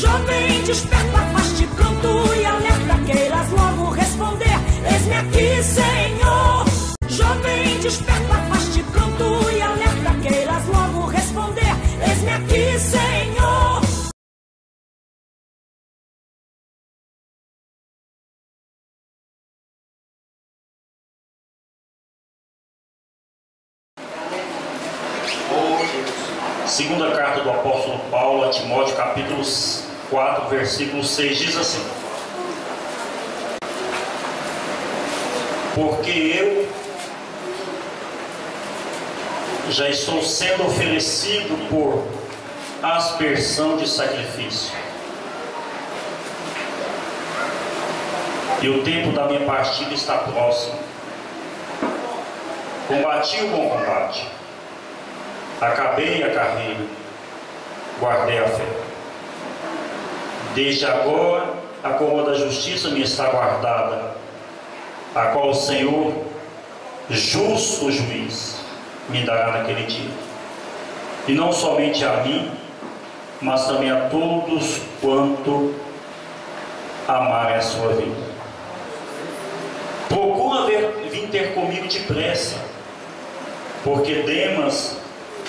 Jovem, desperta, faz-te pronto e alerta, queiras logo responder: eis-me aqui, Senhor. Jovem, desperta, faz-te pronto e alerta, queiras logo responder: eis-me aqui, Senhor. Segunda carta do apóstolo Paulo a Timóteo, capítulo 4, versículo 6, diz assim: porque eu já estou sendo oferecido por aspersão de sacrifício, e o tempo da minha partida está próximo. Combati o bom combate, acabei a carreira, guardei a fé. Desde agora a coroa da justiça me está guardada, a qual o Senhor, justo juiz, me dará naquele dia. E não somente a mim, mas também a todos quanto amarem a sua vida. Procura vir ter comigo depressa, porque Demas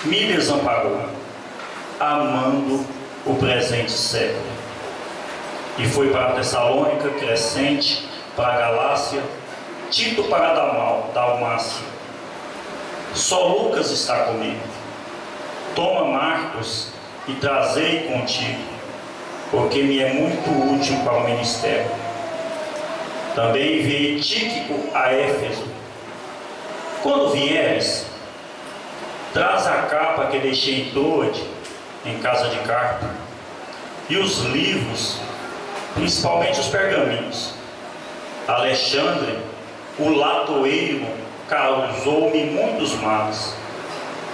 me desamparou, amando o presente século, e foi para a Tessalônica, Crescente para a Galácia, Tito para a Dalmácia. Só Lucas está comigo. Toma Marcos e trazei contigo, porque me é muito útil para o ministério. Também enviei Tíquico a Éfeso. Quando vieres, traz a capa que deixei em Troade, em casa de Carpo, e os livros, principalmente os pergaminhos. Alexandre, o latoeiro, causou-me muitos males.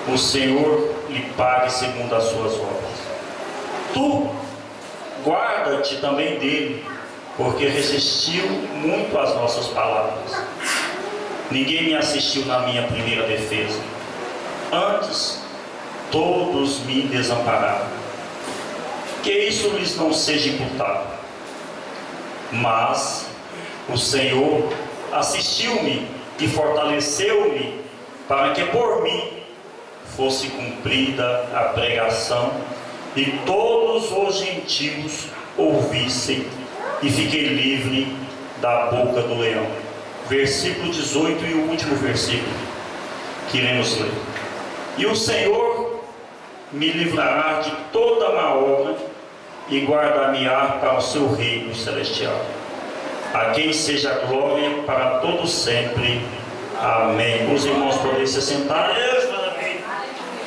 O Senhor lhe pague segundo as suas obras. Tu, guarda-te também dele, porque resistiu muito às nossas palavras. Ninguém me assistiu na minha primeira defesa. Antes, todos me desampararam. Que isso lhes não seja imputado. Mas o Senhor assistiu-me e fortaleceu-me, para que por mim fosse cumprida a pregação e todos os gentios ouvissem, e fiquei livre da boca do leão. Versículo 18 e o último versículo que iremos ler. E o Senhor me livrará de toda má obra e guardar-me-á para o seu reino celestial, a quem seja a glória para todos sempre. Amém. Os irmãos podem se sentar.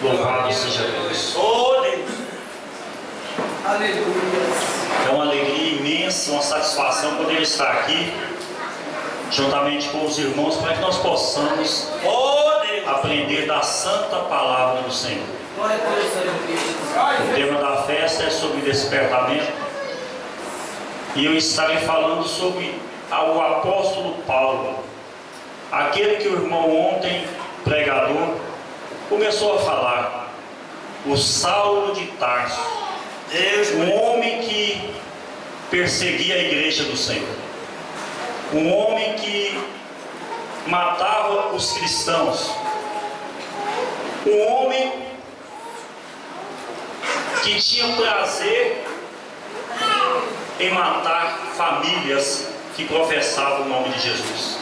Louvado seja Deus. Oh, Deus. Aleluia. É uma alegria imensa, uma satisfação poder estar aqui juntamente com os irmãos, para que nós possamos aprender da santa palavra do Senhor. O tema da festa é sobre despertamento, e eu estarei falando sobre o apóstolo Paulo, aquele que o irmão ontem, pregador, começou a falar, o Saulo de Tarso, um homem que perseguia a igreja do Senhor, um homem que matava os cristãos, um homem que tinha prazer em matar famílias que professavam o nome de Jesus.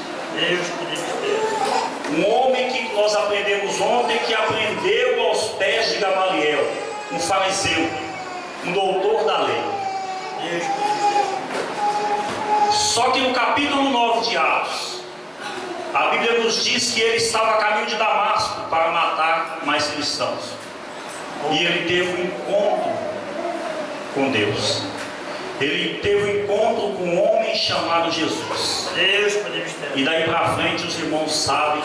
Um homem que nós aprendemos ontem, que aprendeu aos pés de Gamaliel, um fariseu, um doutor da lei. Só que no capítulo 9 de Atos, a Bíblia nos diz que ele estava a caminho de Damasco para matar mais cristãos, e ele teve um encontro com Deus. Ele teve um encontro com um homem chamado Jesus. E daí para frente os irmãos sabem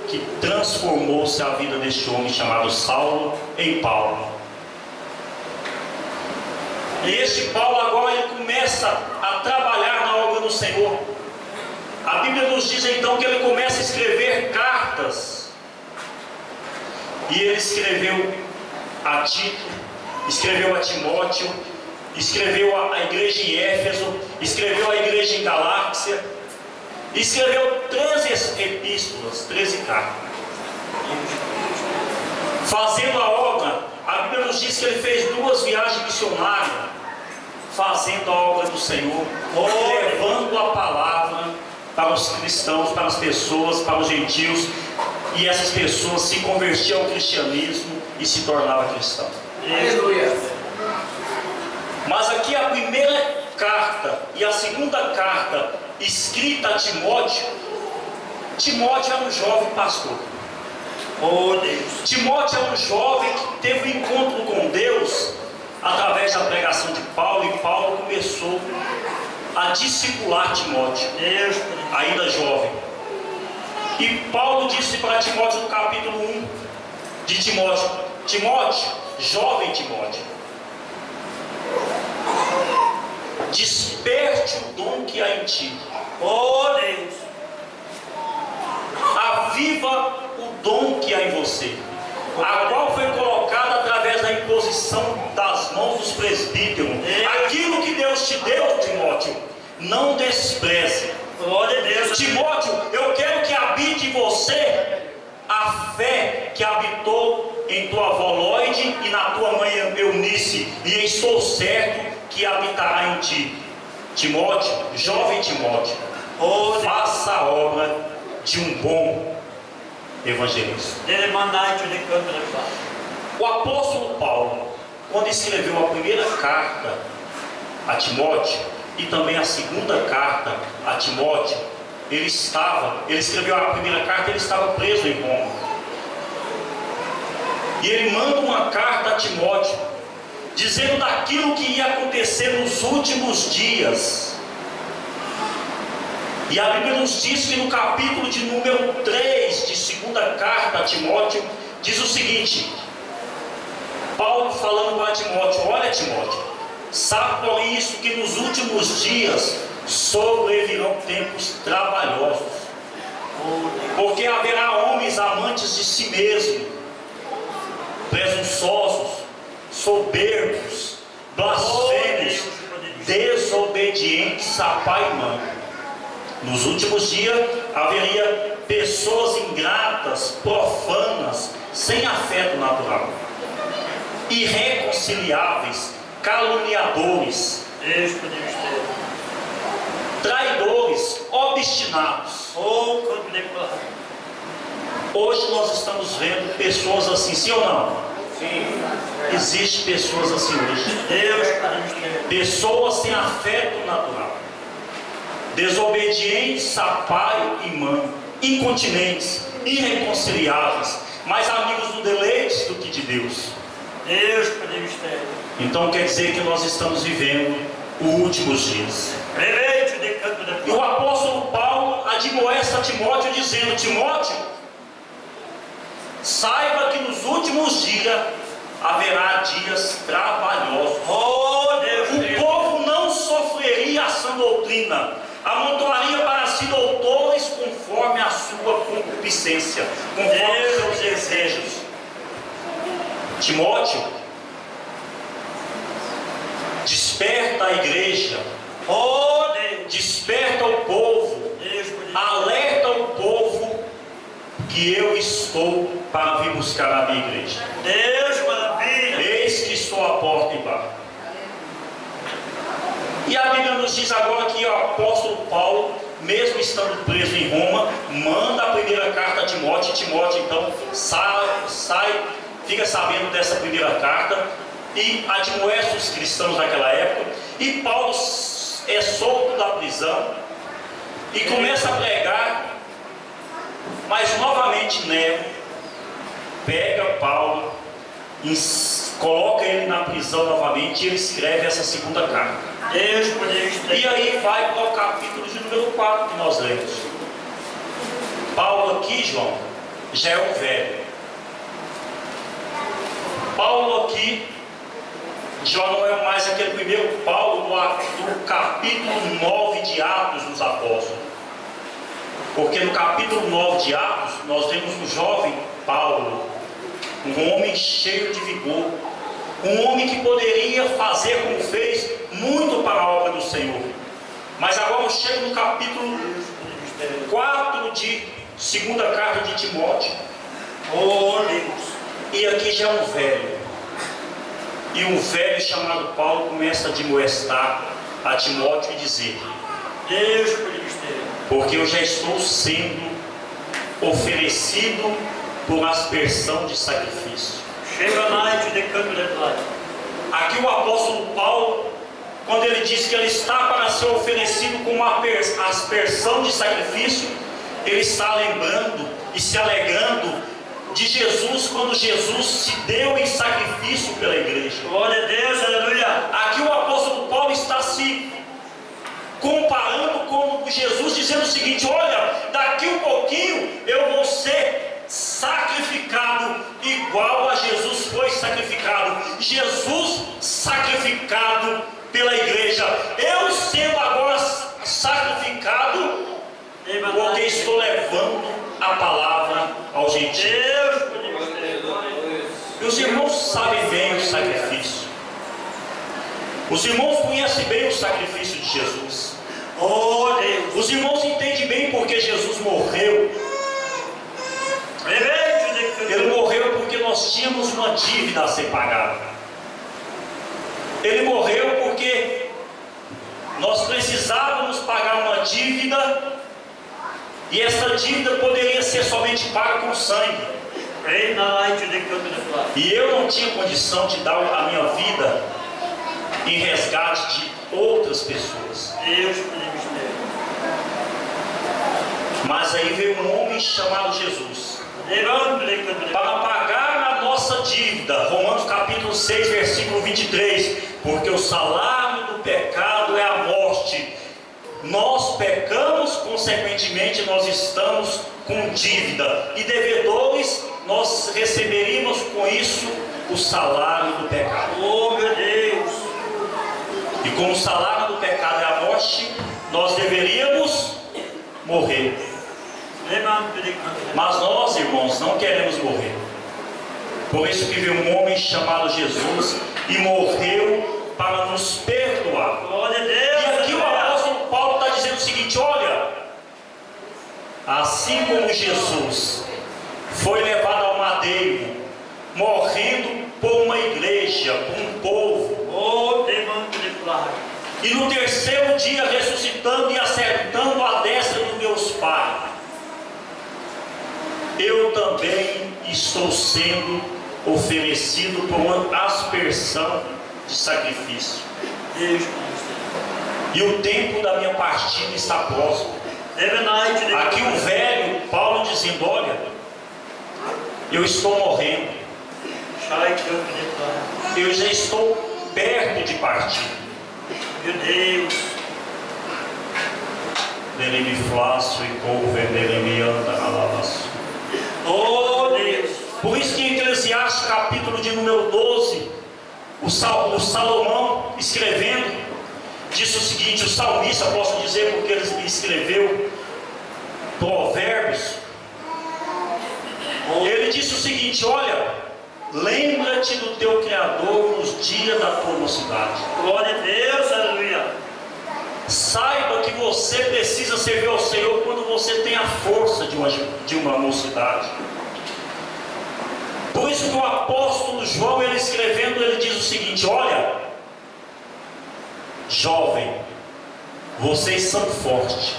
que transformou-se a vida deste homem chamado Saulo em Paulo. E este Paulo agora ele começa a trabalhar na obra do Senhor. A Bíblia nos diz então que ele começa a escrever cartas. E ele escreveu a Tito, escreveu a Timóteo, escreveu a igreja em Éfeso, escreveu a igreja em Galácia, escreveu 13 epístolas, 13 cartas. Fazendo a obra, a Bíblia nos diz que ele fez 2 viagens missionárias, fazendo a obra do Senhor, levando a palavra para os cristãos, para as pessoas, para os gentios, e essas pessoas se convertiam ao cristianismo e se tornavam cristãos. Aleluia. Mas aqui a primeira carta e a segunda carta escrita a Timóteo, Timóteo era um jovem pastor. Oh Deus. Timóteo é um jovem que teve um encontro com Deus através da pregação de Paulo, e Paulo começou a discipular Timóteo, Deus. ainda jovem. E Paulo disse para Timóteo no capítulo 1 de Timóteo: Timóteo, jovem Timóteo, desperte o dom que há em ti. Oh Deus. Aviva o dom que há em você, a qual foi colocado através da imposição das mãos dos presbíteros. Aquilo que Deus te deu, Timóteo, não despreze. Glória a Deus. Timóteo, eu quero que habite em você a fé que habitou em tua avó Lloyd e na tua mãe Eunice, e estou certo que habitará em ti. Timóteo, jovem Timóteo, faça a obra de um bom evangelista. O apóstolo Paulo, quando escreveu a primeira carta a Timóteo e também a segunda carta a Timóteo, ele escreveu a primeira carta, ele estava preso em Roma. E ele manda uma carta a Timóteo, dizendo daquilo que ia acontecer nos últimos dias. E a Bíblia nos diz que no capítulo de número 3 de segunda carta a Timóteo, diz o seguinte: Paulo falando para Timóteo: olha Timóteo, sabe por isso que nos últimos dias sobrevirão tempos trabalhosos, porque haverá homens amantes de si mesmos, presunçosos, soberbos, blasfemos, desobedientes a pai e mãe. Nos últimos dias haveria pessoas ingratas, profanas, sem afeto natural, irreconciliáveis, caluniadores, traidores, obstinados. Hoje nós estamos vendo pessoas assim, sim ou não? Sim. Existem pessoas assim hoje. Pessoas sem afeto natural, desobedientes a pai e mãe, incontinentes, irreconciliáveis, mais amigos do deleite do que de Deus. Então quer dizer que nós estamos vivendo os últimos dias. E o apóstolo Paulo admoesta a Timóteo dizendo: Timóteo, saiba que nos últimos dias haverá dias trabalhosos. O povo não sofreria a sã doutrina, amontoaria para si doutores conforme a sua concupiscência, conforme os seus desejos. Timóteo, desperta a igreja, desperta o povo, alerta o povo que eu estou para vir buscar a minha igreja. Eis que estou à porta e bato. E a Bíblia nos diz agora que o apóstolo Paulo, mesmo estando preso em Roma, manda a primeira carta a Timóteo. E Timóteo então sai, fica sabendo dessa primeira carta e admoesta os cristãos daquela época. E Paulo é solto da prisão e começa a pregar, mas novamente Nero pega Paulo, coloca ele na prisão novamente, e ele escreve essa segunda carta. E aí vai para o capítulo de número 4 que nós lemos. Paulo aqui, João, já é um velho. Paulo aqui já não é mais aquele primeiro Paulo do capítulo 9 de Atos dos Apóstolos. Porque no capítulo 9 de Atos nós vemos um jovem Paulo, um homem cheio de vigor, Um homem que poderia fazer como fez muito para a obra do Senhor. Mas agora eu chego no capítulo 4 de segunda carta de Timóteo. Oh Deus. E aqui já é um velho. E um velho chamado Paulo começa a admoestar a Timóteo e dizer: Deus por mistério. porque eu já estou sendo oferecido por aspersão de sacrifício. Chega a noite de canto de plata. Aqui o apóstolo Paulo, quando ele diz que ele está para ser oferecido com uma aspersão de sacrifício, ele está lembrando e se alegrando de Jesus, quando Jesus se deu em sacrifício pela igreja. Glória a Deus, aleluia. Aqui o apóstolo Paulo está se comparando com Jesus, dizendo o seguinte: olha, daqui um pouquinho eu vou ser sacrificado igual a Jesus foi sacrificado. Jesus sacrificado pela igreja, eu sendo agora sacrificado porque estou levando a palavra ao gentio. Deus por mistério. E os irmãos sabem bem o sacrifício. Os irmãos conhecem bem o sacrifício de Jesus. Oh Deus. Os irmãos entendem bem porque Jesus morreu. Ele morreu porque nós tínhamos uma dívida a ser pagada. Ele morreu porque nós precisávamos pagar uma dívida, e essa dívida poderia ser somente paga com sangue. E eu não tinha condição de dar a minha vida em resgate de outras pessoas. Deus por mistério. Mas aí veio um homem chamado Jesus para pagar a nossa dívida. Romanos capítulo 6, versículo 23. Porque o salário do pecado é a morte. Nós pecamos, consequentemente nós estamos com dívida, e devedores nós receberíamos com isso o salário do pecado. Oh meu Deus. E como o salário do pecado é a morte, nós deveríamos morrer. Mas nós, irmãos, não queremos morrer. Por isso que veio um homem chamado Jesus e morreu para nos perdoar. Glória a Deus. E aqui o apóstolo Paulo está dizendo o seguinte: olha, assim como Jesus foi levado ao madeiro, morrendo por uma igreja, por um povo, Oh demônio de plaga. e no terceiro dia ressuscitando e acertando a destra do Deus Pai, eu também estou sendo oferecido por uma aspersão de sacrifício. Deus. E o tempo da minha partida está próximo. Aqui o velho Paulo dizendo: olha, eu estou morrendo, eu já estou perto de partir. Meu Deus. Neleme flácio e couve, neleme anda alabaço. Oh Deus. Por isso que em Eclesiastes capítulo de número 12, o Salomão escrevendo, disse o seguinte: o salmista, posso dizer porque ele escreveu Provérbios, ele disse o seguinte: olha, lembra-te do teu Criador nos dias da tua mocidade. Glória a Deus, aleluia. Saiba que você precisa servir ao Senhor quando você tem a força de uma mocidade. Por isso que o apóstolo João, ele escrevendo, ele diz o seguinte: olha, jovem, vocês são fortes,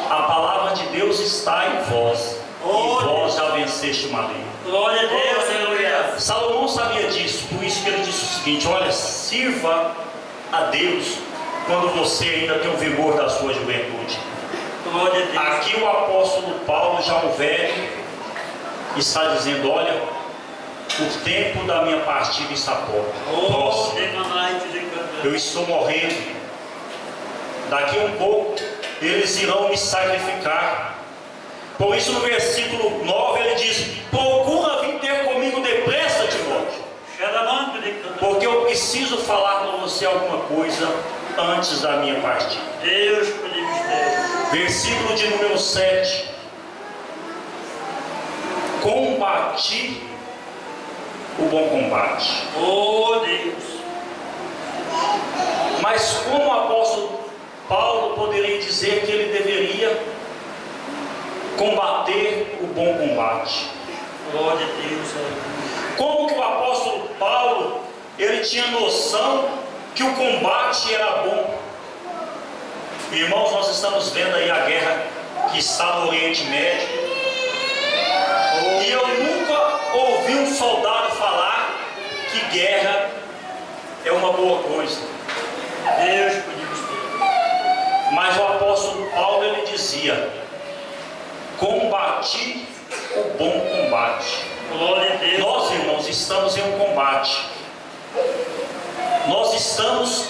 a palavra de Deus está em vós, e vós já venceste o maligno. Glória a Deus, aleluia. Salomão sabia disso, por isso que ele disse o seguinte: olha, sirva a Deus quando você ainda tem o vigor da sua juventude. Glória a Deus. Aqui o apóstolo Paulo, já o velho, está dizendo: olha, o tempo da minha partida está próximo. Eu estou morrendo. Daqui um pouco eles irão me sacrificar. Por isso no versículo 9 ele diz: procura vir ter comigo depressa, Timóteo, porque eu preciso falar com você alguma coisa antes da minha partida. Deus por mistério. Versículo de número 7. Combati o bom combate. Oh Deus. Mas como o apóstolo Paulo poderia dizer que ele deveria combater o bom combate? Glória a Deus. Como que o apóstolo Paulo, ele tinha noção que o combate era bom? Irmãos, nós estamos vendo aí a guerra que está no Oriente Médio. E eu nunca ouvi um soldado falar que guerra é uma boa coisa. Deus podemos ter. Mas o apóstolo Paulo, ele dizia: combati o bom combate. Glória a Deus. Nós, irmãos, estamos em um combate. Nós estamos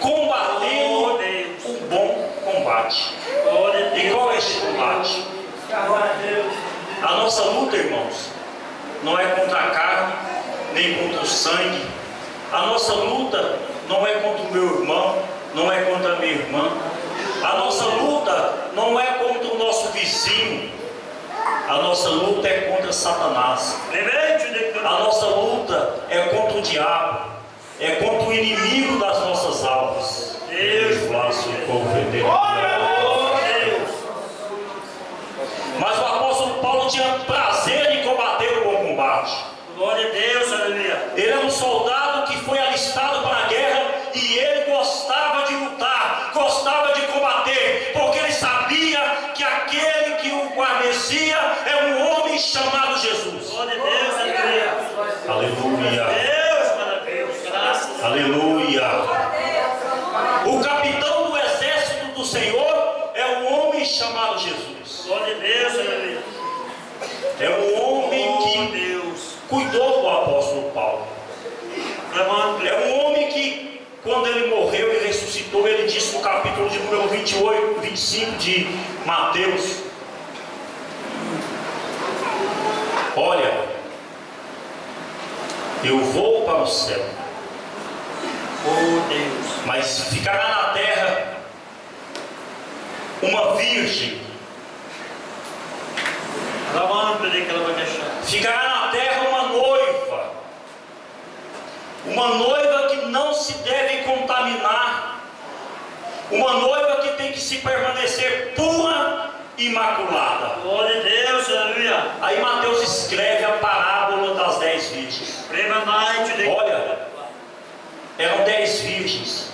combatendo o bom combate. Glória a Deus. E qual é esse combate? Glória a Deus. A nossa luta, irmãos, não é contra a carne, nem contra o sangue. A nossa luta não é contra o meu irmão, não é contra a minha irmã. A nossa luta não é contra o nosso vizinho. A nossa luta é contra Satanás. A nossa luta é contra o diabo. É contra o inimigo das nossas almas. Deus. Mas o apóstolo Paulo tinha prazer em combater o bom combate. Glória a Deus, aleluia. Ele era um soldado que foi alistado para a guerra e ele gostava de lutar, gostava de combater, porque ele sabia que aquele que o guarnecia é um homem chamado Jesus. Glória a Deus, aleluia. Aleluia. Deus, maravilhoso. Graças a Aleluia. O capitão do exército do Senhor é um homem chamado Jesus. Glória a Deus, aleluia. É um homem que Deus. cuidou do apóstolo Paulo. É um homem que, quando ele morreu e ressuscitou, ele disse no capítulo de número 28, 25 de Mateus: olha, eu vou para o céu, Oh Deus. mas ficará na terra uma virgem. Ficará na terra uma noiva que não se deve contaminar, uma noiva que tem que se permanecer pura e imaculada. Glória a Deus, aleluia. Aí Mateus escreve a parábola das 10 virgens. Olha, eram 10 virgens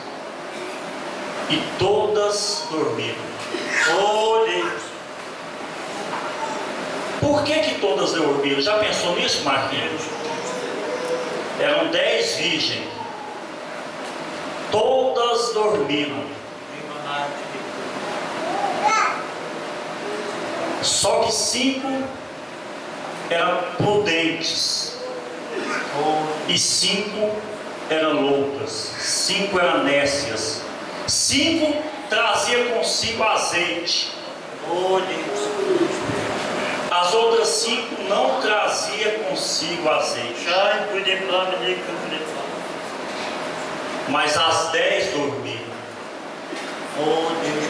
e todas dormiram. Oh Deus. Por que todas dormiram? Já pensou nisso, Marquinhos? Eram 10 virgens, todas dormiram. Só que 5 eram prudentes e 5 eram loucas, 5 eram nécias, 5 traziam consigo azeite. Oh Deus. As outras 5 não traziam consigo azeite. Mas as 10 dormiram. Oh Deus.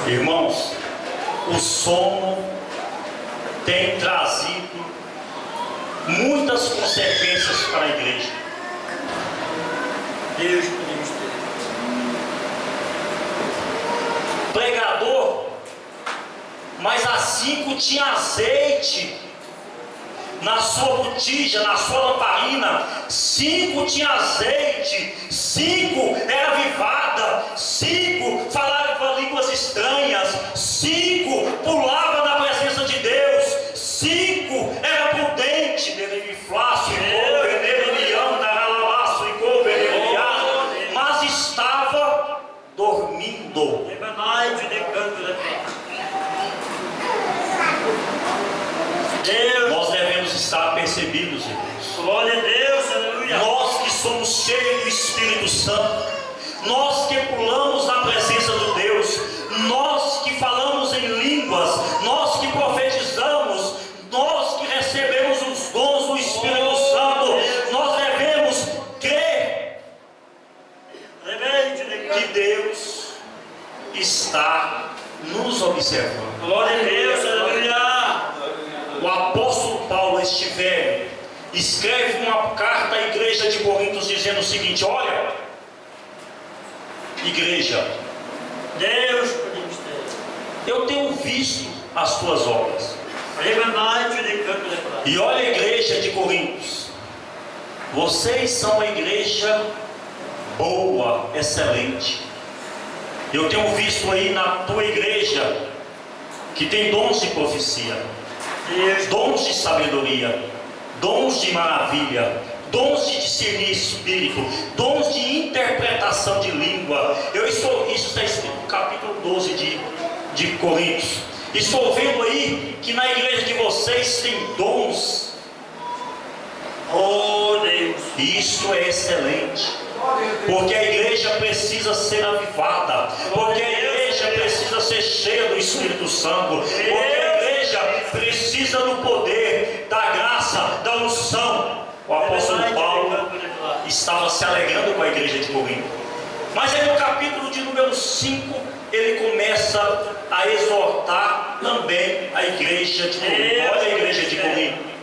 Irmãos, o sono tem trazido muitas consequências para a igreja. Deus podemos ter. Pregador, mas as 5 tinha azeite na sua botija, na sua lamparina. 5 tinha azeite, 5 era avivada, 5 falava línguas estranhas, 5 pulava na presença de Deus, 5 era prudente, mas estava dormindo. Nós devemos estar percebidos, irmãos. Glória a Deus, aleluia. Nós que somos cheios do Espírito Santo, nós que pulamos na presença de Deus, nós que falamos em línguas, nós que profetizamos, nós que recebemos os dons do Espírito Santo, nós devemos crer que Deus está nos observando. Glória a Deus, aleluia. O apóstolo Paulo, este velho, escreve uma carta à igreja de Coríntios dizendo o seguinte: olha, igreja, Deus por mistério. eu tenho visto as tuas obras. Rebenai-te de canto de prata. E olha a igreja de Coríntios, vocês são uma igreja boa, excelente. Eu tenho visto aí na tua igreja que tem dons de profecia, dons de sabedoria, dons de maravilha, dons de discernir espírito, dons de interpretação de língua. Isso está escrito no capítulo 12 de Coríntios. Estou vendo aí que na igreja de vocês tem dons. Oh Deus. Isso é excelente, porque a igreja precisa ser avivada, porque a igreja precisa ser cheia do Espírito Santo, porque a igreja precisa do poder, da graça, da unção. O apóstolo Paulo estava se alegrando com a igreja de Corinto. Mas aí no capítulo de número 5, ele começa a exortar também a igreja de Corinto. Olha a igreja de Corinto.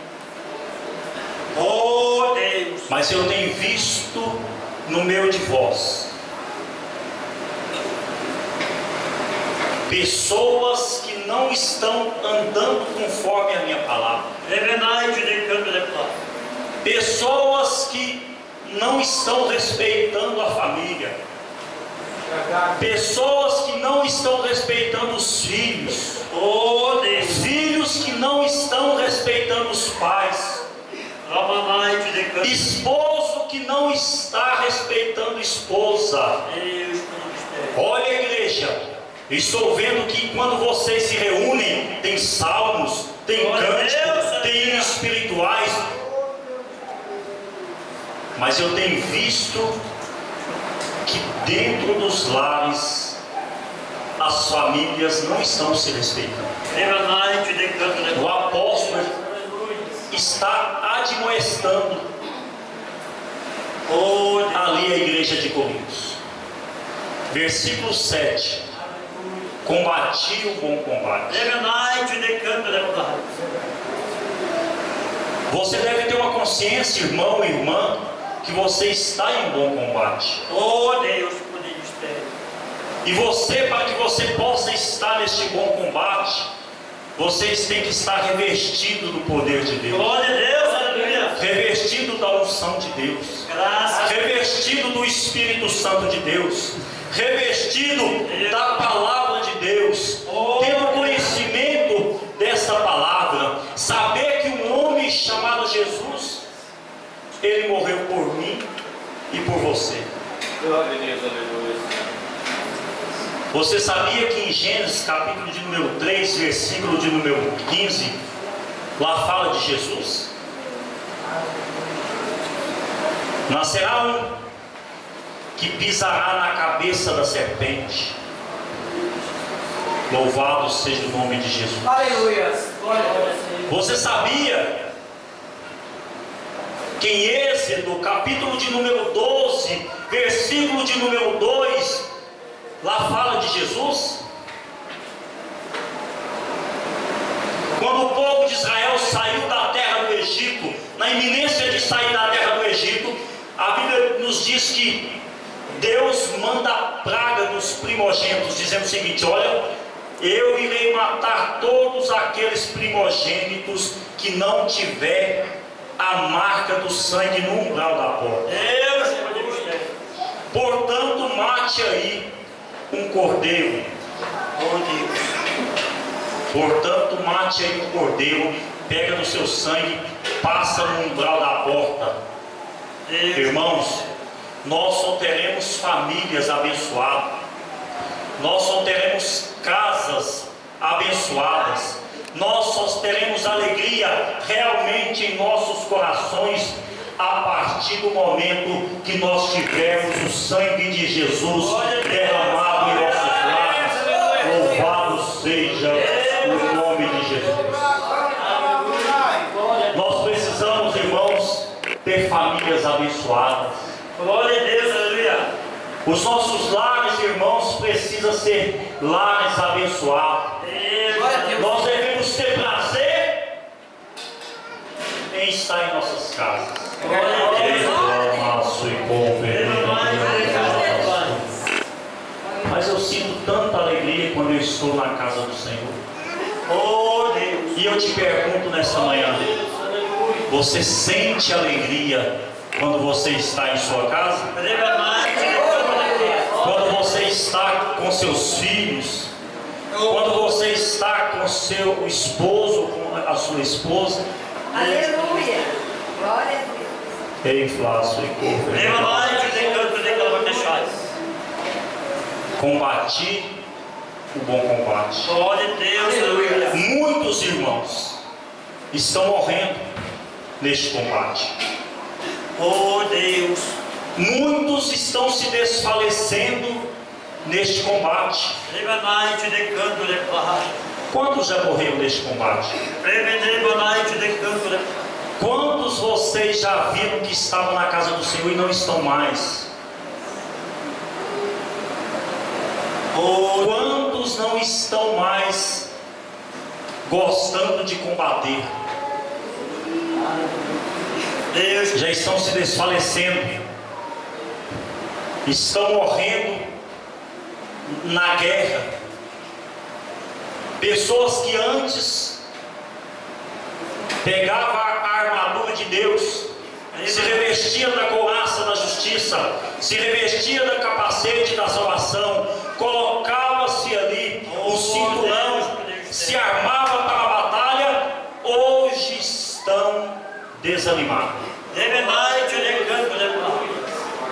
Oh Deus. Mas eu tenho visto no meio de vós pessoas que não estão andando conforme a minha palavra, Rebenai-te de canto de prata. pessoas que não estão respeitando a família, pessoas que não estão respeitando os filhos, Oh Deus. filhos que não estão respeitando os pais, Ramanai-te de canto. esposo que não está respeitando esposa. Deus por mistério. Olha, igreja, estou vendo que quando vocês se reúnem, tem salmos, tem cânticos, tem hinos espirituais, mas eu tenho visto que dentro dos lares as famílias não estão se respeitando. Rebenai-te de canto de O prata. apóstolo está admoestando Oh Deus. ali a igreja de Coríntios. Versículo 7: combati o bom combate. Rebenai-te de canto de prata. Você deve ter uma consciência, irmão e irmã, que você está em bom combate. Oh Deus por mistério. E você, para que você possa estar neste bom combate, vocês têm que estar revestido do poder de Deus, Glória a Deus, aleluia. revestido da unção de Deus, Graças. revestido do Espírito Santo de Deus, revestido da palavra de Deus, tendo conhecimento dessa palavra, saber que um homem chamado Jesus, ele morreu por mim e por você. Glória a Deus, aleluia. Você sabia que em Gênesis capítulo de número 3, versículo de número 15, lá fala de Jesus? Nascerá um que pisará na cabeça da serpente. Louvado seja o nome de Jesus. Aleluia. Glória a Deus. Você sabia que em Êxodo capítulo de número 12, versículo de número 2, lá fala de Jesus? Quando o povo de Israel saiu da terra do Egito, na iminência de sair da terra do Egito, a Bíblia nos diz que Deus manda a praga dos primogênitos, dizendo o seguinte: olha, eu irei matar todos aqueles primogênitos que não tiver a marca do sangue no umbral da porta. Deus por mistério. Portanto, mate aí um cordeiro. Oh Deus. Portanto, mate aí um cordeiro, pega do seu sangue, passa no umbral da porta. Deus. Irmãos, nós só teremos famílias abençoadas, nós só teremos casas abençoadas, nós só teremos alegria realmente em nossos corações a partir do momento que nós tivermos o sangue de Jesus derramado em nossos lares. Louvado seja o nome de Jesus. Nós precisamos, irmãos, ter famílias abençoadas. Glória a Deus, aleluia. Os nossos lares, irmãos, precisam ser lares abençoados. Deus. Nós devemos ter prazer em estar em nossas casas. Mas eu sinto tanta alegria quando eu estou na casa do Senhor. Oh Deus. E eu te pergunto nessa manhã: você sente alegria quando você está em sua casa? Quando você está com seus filhos? Quando você está com seu esposo, com a sua esposa? Aleluia! Glória a Deus! Ei, Flávio, combati o bom combate. Glória a Deus, aleluia. Muitos irmãos estão morrendo neste combate. Oh Deus. Muitos estão se desfalecendo neste combate. Quantos já morreram neste combate? Quantos vocês já viram que estavam na casa do Senhor e não estão mais? Quantos não estão mais gostando de combater? Deus. Já estão se desfalecendo, estão morrendo na guerra. Pessoas que antes pegavam a armadura de Deus, se revestia da couraça da justiça, se revestia da capacete da salvação, colocava-se ali o cinturão, se armava para a batalha, hoje estão desanimados.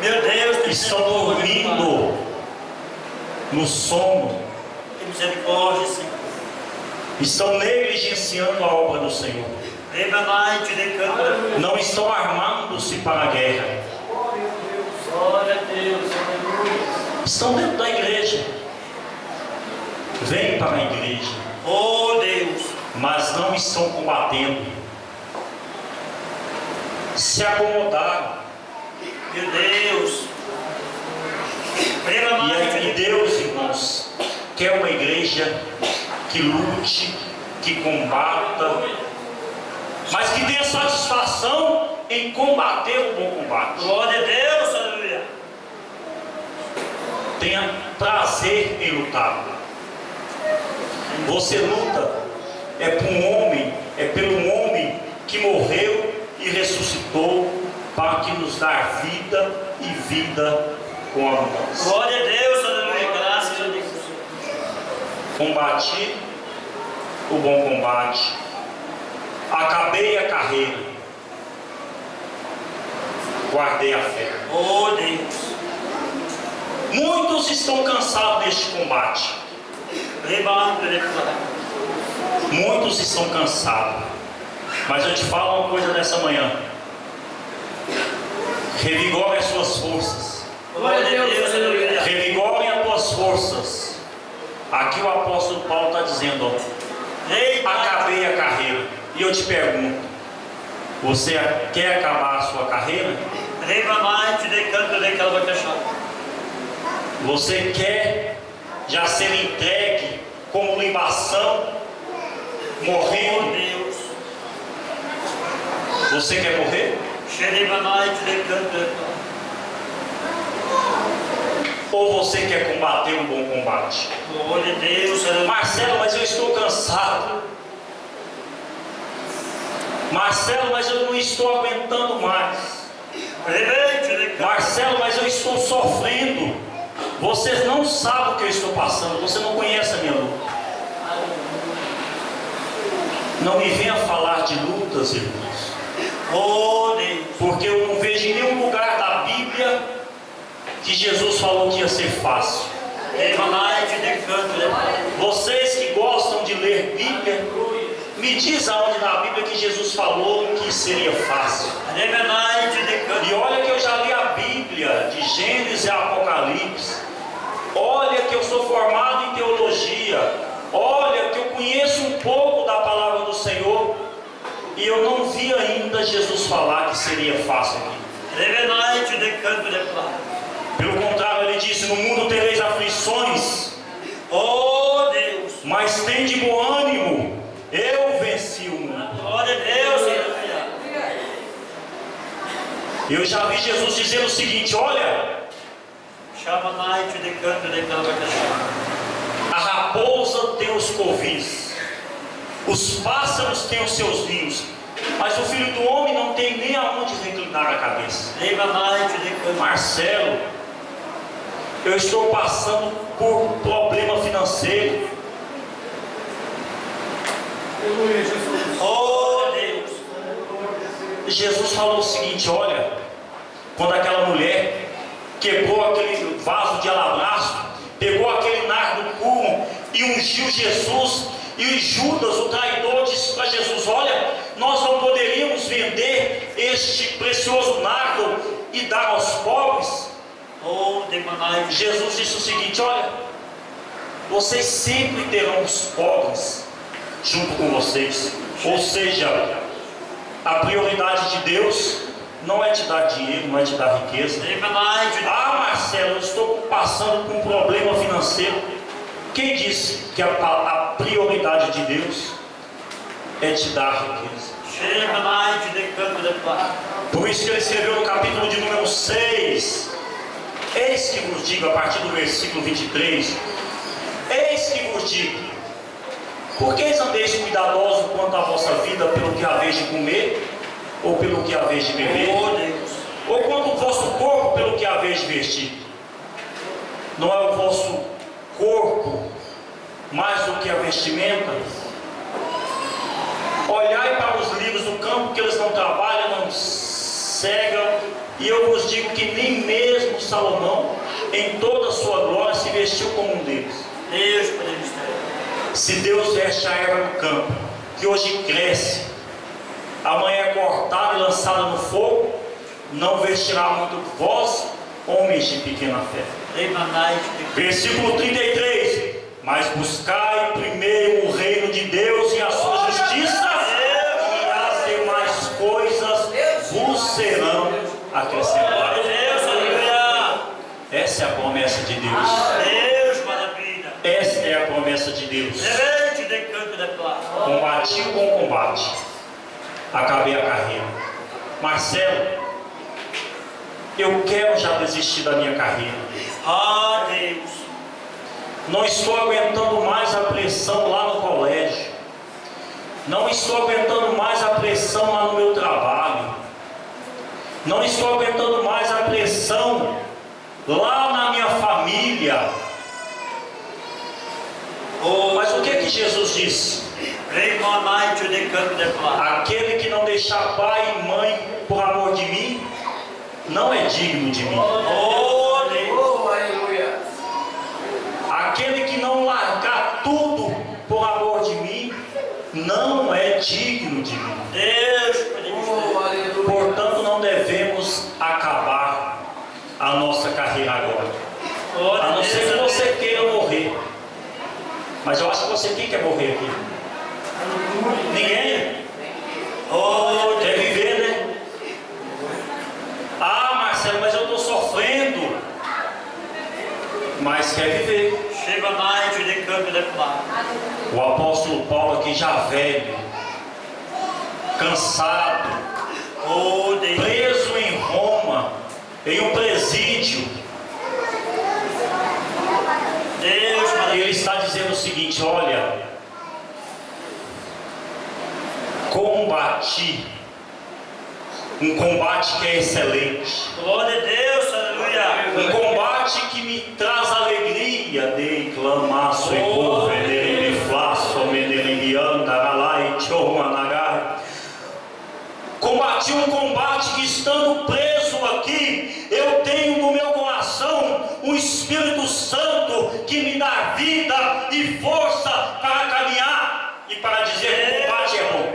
Meu Deus, estão dormindo no sono, misericórdia, Senhor. Estão negligenciando a obra do Senhor. Não estão armando-se para a guerra. Glória a Deus, aleluia. Estão dentro da igreja. Vêm para a igreja. Oh Deus. Mas não estão combatendo. Se acomodaram. Meu Deus. E Deus, irmãos, quer uma igreja que lute, que combata, mas que tenha satisfação em combater o bom combate. Glória a Deus, aleluia. Tenha prazer em lutar. Você luta é por um homem, é pelo homem que morreu e ressuscitou para que nos dá vida e vida com abundância. Glória a Deus, aleluia. Graças a Deus. Combati o bom combate, acabei a carreira, guardei a fé. Oh Deus. Muitos estão cansados deste combate. Muitos estão cansados. Mas eu te falo uma coisa nessa manhã: revigore as suas forças. Glória a Deus, aleluia. Revigorem as tuas forças. Aqui o apóstolo Paulo está dizendo, ó, acabei a carreira. E eu te pergunto, você quer acabar a sua carreira? Você quer já ser entregue como libação, morrendo? Deus. Você quer morrer? Ou você quer combater um bom combate? Glória a Deus, aleluia. Marcelo, mas eu estou cansado. Marcelo, mas eu não estou aguentando mais. Marcelo, mas eu estou sofrendo. Vocês não sabem o que eu estou passando. Você não conhece a minha luta. Não me venha falar de lutas, irmãos. Oh Deus. Porque eu não vejo em nenhum lugar da Bíblia que Jesus falou que ia ser fácil. Vocês que gostam de ler Bíblia, me diz aonde na Bíblia que Jesus falou que seria fácil. E olha que eu já li a Bíblia de Gênesis e Apocalipse. Olha que eu sou formado em teologia. Olha que eu conheço um pouco da palavra do Senhor. E eu não vi ainda Jesus falar que seria fácil aqui. Pelo contrário, ele disse: no mundo tereis aflições. Oh Deus. Mas tem de bom ânimo. Eu venci o mundo. Glória a Deus, aleluia. Eu já vi Jesus dizendo o seguinte: olha, a raposa tem os covis, os pássaros têm os seus ninhos, mas o Filho do Homem não tem nem aonde reclinar a cabeça. Marcelo, eu estou passando por problema financeiro. Oh Deus. Jesus falou o seguinte: olha, quando aquela mulher quebrou aquele vaso de alabastro, pegou aquele nardo puro e ungiu Jesus, e Judas, o traidor, disse para Jesus: olha, nós não poderíamos vender este precioso nardo e dar aos pobres? Jesus disse o seguinte: olha, vocês sempre terão os pobres junto com vocês. Ou seja, a prioridade de Deus não é te dar dinheiro, não é te dar riqueza. Ah, Marcelo, eu estou passando por um problema financeiro. Quem disse que a prioridade de Deus é te dar riqueza? Por isso que ele escreveu no capítulo de número 6: eis que vos digo, a partir do versículo 23, eis que vos digo, por que andeis cuidadosos quanto à vossa vida, pelo que haveis de comer, ou pelo que haveis de beber, ou quanto ao vosso corpo, pelo que haveis de vestir? Não é o vosso corpo mais do que a vestimenta? Olhai para os lírios do campo, que eles não trabalham, não cegam, e eu vos digo que nem mesmo Salomão, em toda a sua glória, se vestiu como um deles. Se Deus veste a erva do campo, que hoje cresce, amanhã é cortada e lançada no fogo, não vestirá muito vós, homens de pequena fé. Versículo 33: mas buscai primeiro o reino de Deus e a sua justiça, e as demais coisas vos serão acrescentadas. Essa é a promessa de Deus. Essa é a promessa de Deus. Combati o bom combate, acabei a carreira. Marcelo, eu quero já desistir da minha carreira. Ah, Deus. Não estou aguentando mais a pressão lá no colégio. Não estou aguentando mais a pressão lá no meu trabalho. Não estou aguentando mais a pressão lá na minha família. Mas o que que Jesus disse? Aquele que não deixar pai e mãe por amor de mim, não é digno de mim. Aquele que não largar tudo por amor de mim, não é digno de mim. Portanto, não devemos acabar a nossa carreira agora, a não ser que você queira morrer. Mas eu acho que você, quem quer morrer aqui? Ninguém? Quer viver, né? Ah, Marcelo, mas eu estou sofrendo. Mas quer viver. O apóstolo Paulo aqui, já velho, cansado, preso em Roma, em um presídio, ele está dizendo o seguinte: olha, combati um combate que é excelente, Glória a Deus, aleluia. um combate que me traz alegria, de clamaço e correre me flaço me anda galai chomanagai. Combati um combate que, estando preso aqui, eu tenho no meu coração o Espírito Santo que me dá vida e força para caminhar e para dizer que o combate é bom.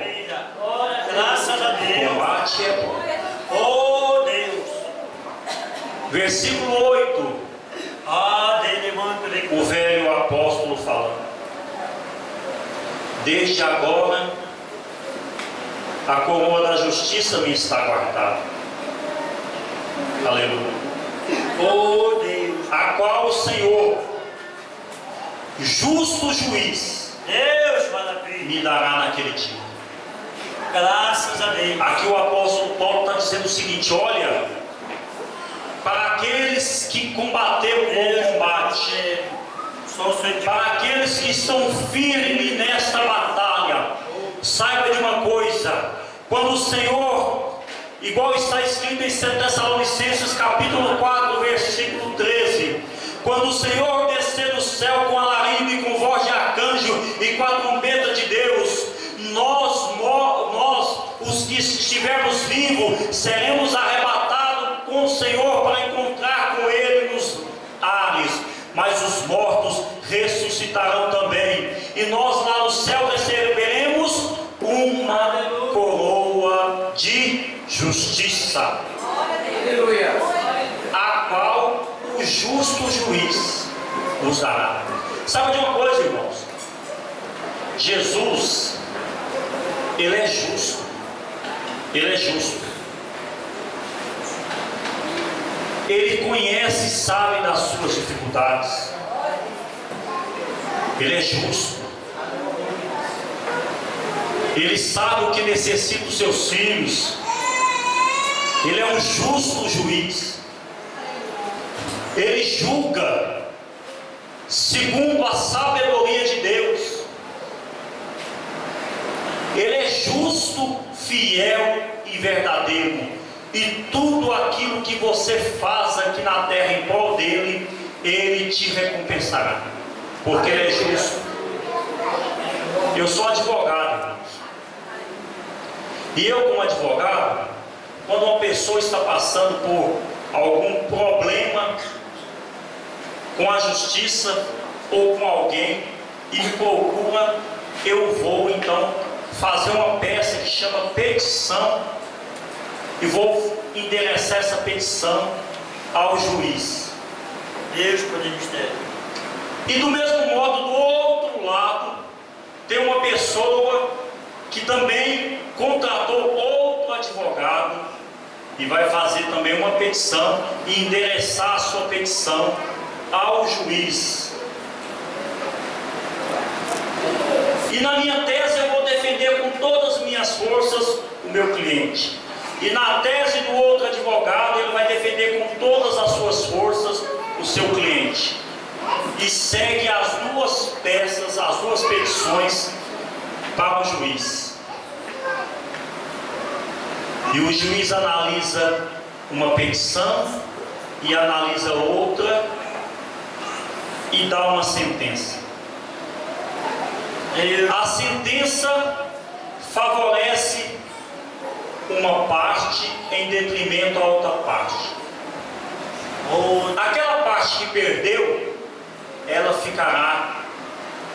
Graças a Deus. O combate é bom. Oh Deus. Versículo 8. O velho apóstolo falando: desde agora a coroa da justiça me está guardada. Aleluia. Oh Deus. A qual o Senhor, justo juiz, Deus, maravilha. me dará naquele dia. Graças a Deus. Aqui o apóstolo Paulo está dizendo o seguinte: olha, para aqueles que combateram o bom combate, para aqueles que estão firmes nesta batalha, saiba de uma coisa: quando o Senhor, igual está escrito em 2 Tessalonicenses capítulo 4, versículo 13, quando o Senhor descer do céu com alarido e com voz de arcanjo e com a trombeta de Deus, nós, os que estivermos vivos, seremos arrebatados com o Senhor para encontrar com Ele nos ares. Mas os mortos ressuscitarão também, e nós lá no céu receberemos uma coroa de justiça, a qual o justo juiz nos dará. Sabe de uma coisa, irmãos? Jesus, Ele é justo. Ele é justo. Ele conhece e sabe das suas dificuldades. Ele é justo. Ele sabe o que necessita os seus filhos. Ele é um justo juiz. Ele julga segundo a sabedoria de Deus. Ele é justo, fiel e verdadeiro. E tudo aquilo que você faz aqui na terra em prol dele, Ele te recompensará, porque Ele é justo. Eu sou advogado, irmãos. E eu, como advogado, quando uma pessoa está passando por algum problema com a justiça ou com alguém e me procura, eu vou então fazer uma peça que chama petição e vou endereçar essa petição ao juiz. Deus pode mistério. E do mesmo modo, do outro lado, tem uma pessoa que também contratou outro advogado e vai fazer também uma petição e endereçar a sua petição ao juiz. E na minha tese eu vou defender com todas as minhas forças o meu cliente. E na tese do outro advogado, ele vai defender com todas as suas forças o seu cliente. E segue as duas peças, as duas petições para o juiz. E o juiz analisa uma petição e analisa outra e dá uma sentença. A sentença favorece uma parte em detrimento à outra parte. Aquela parte que perdeu, ela ficará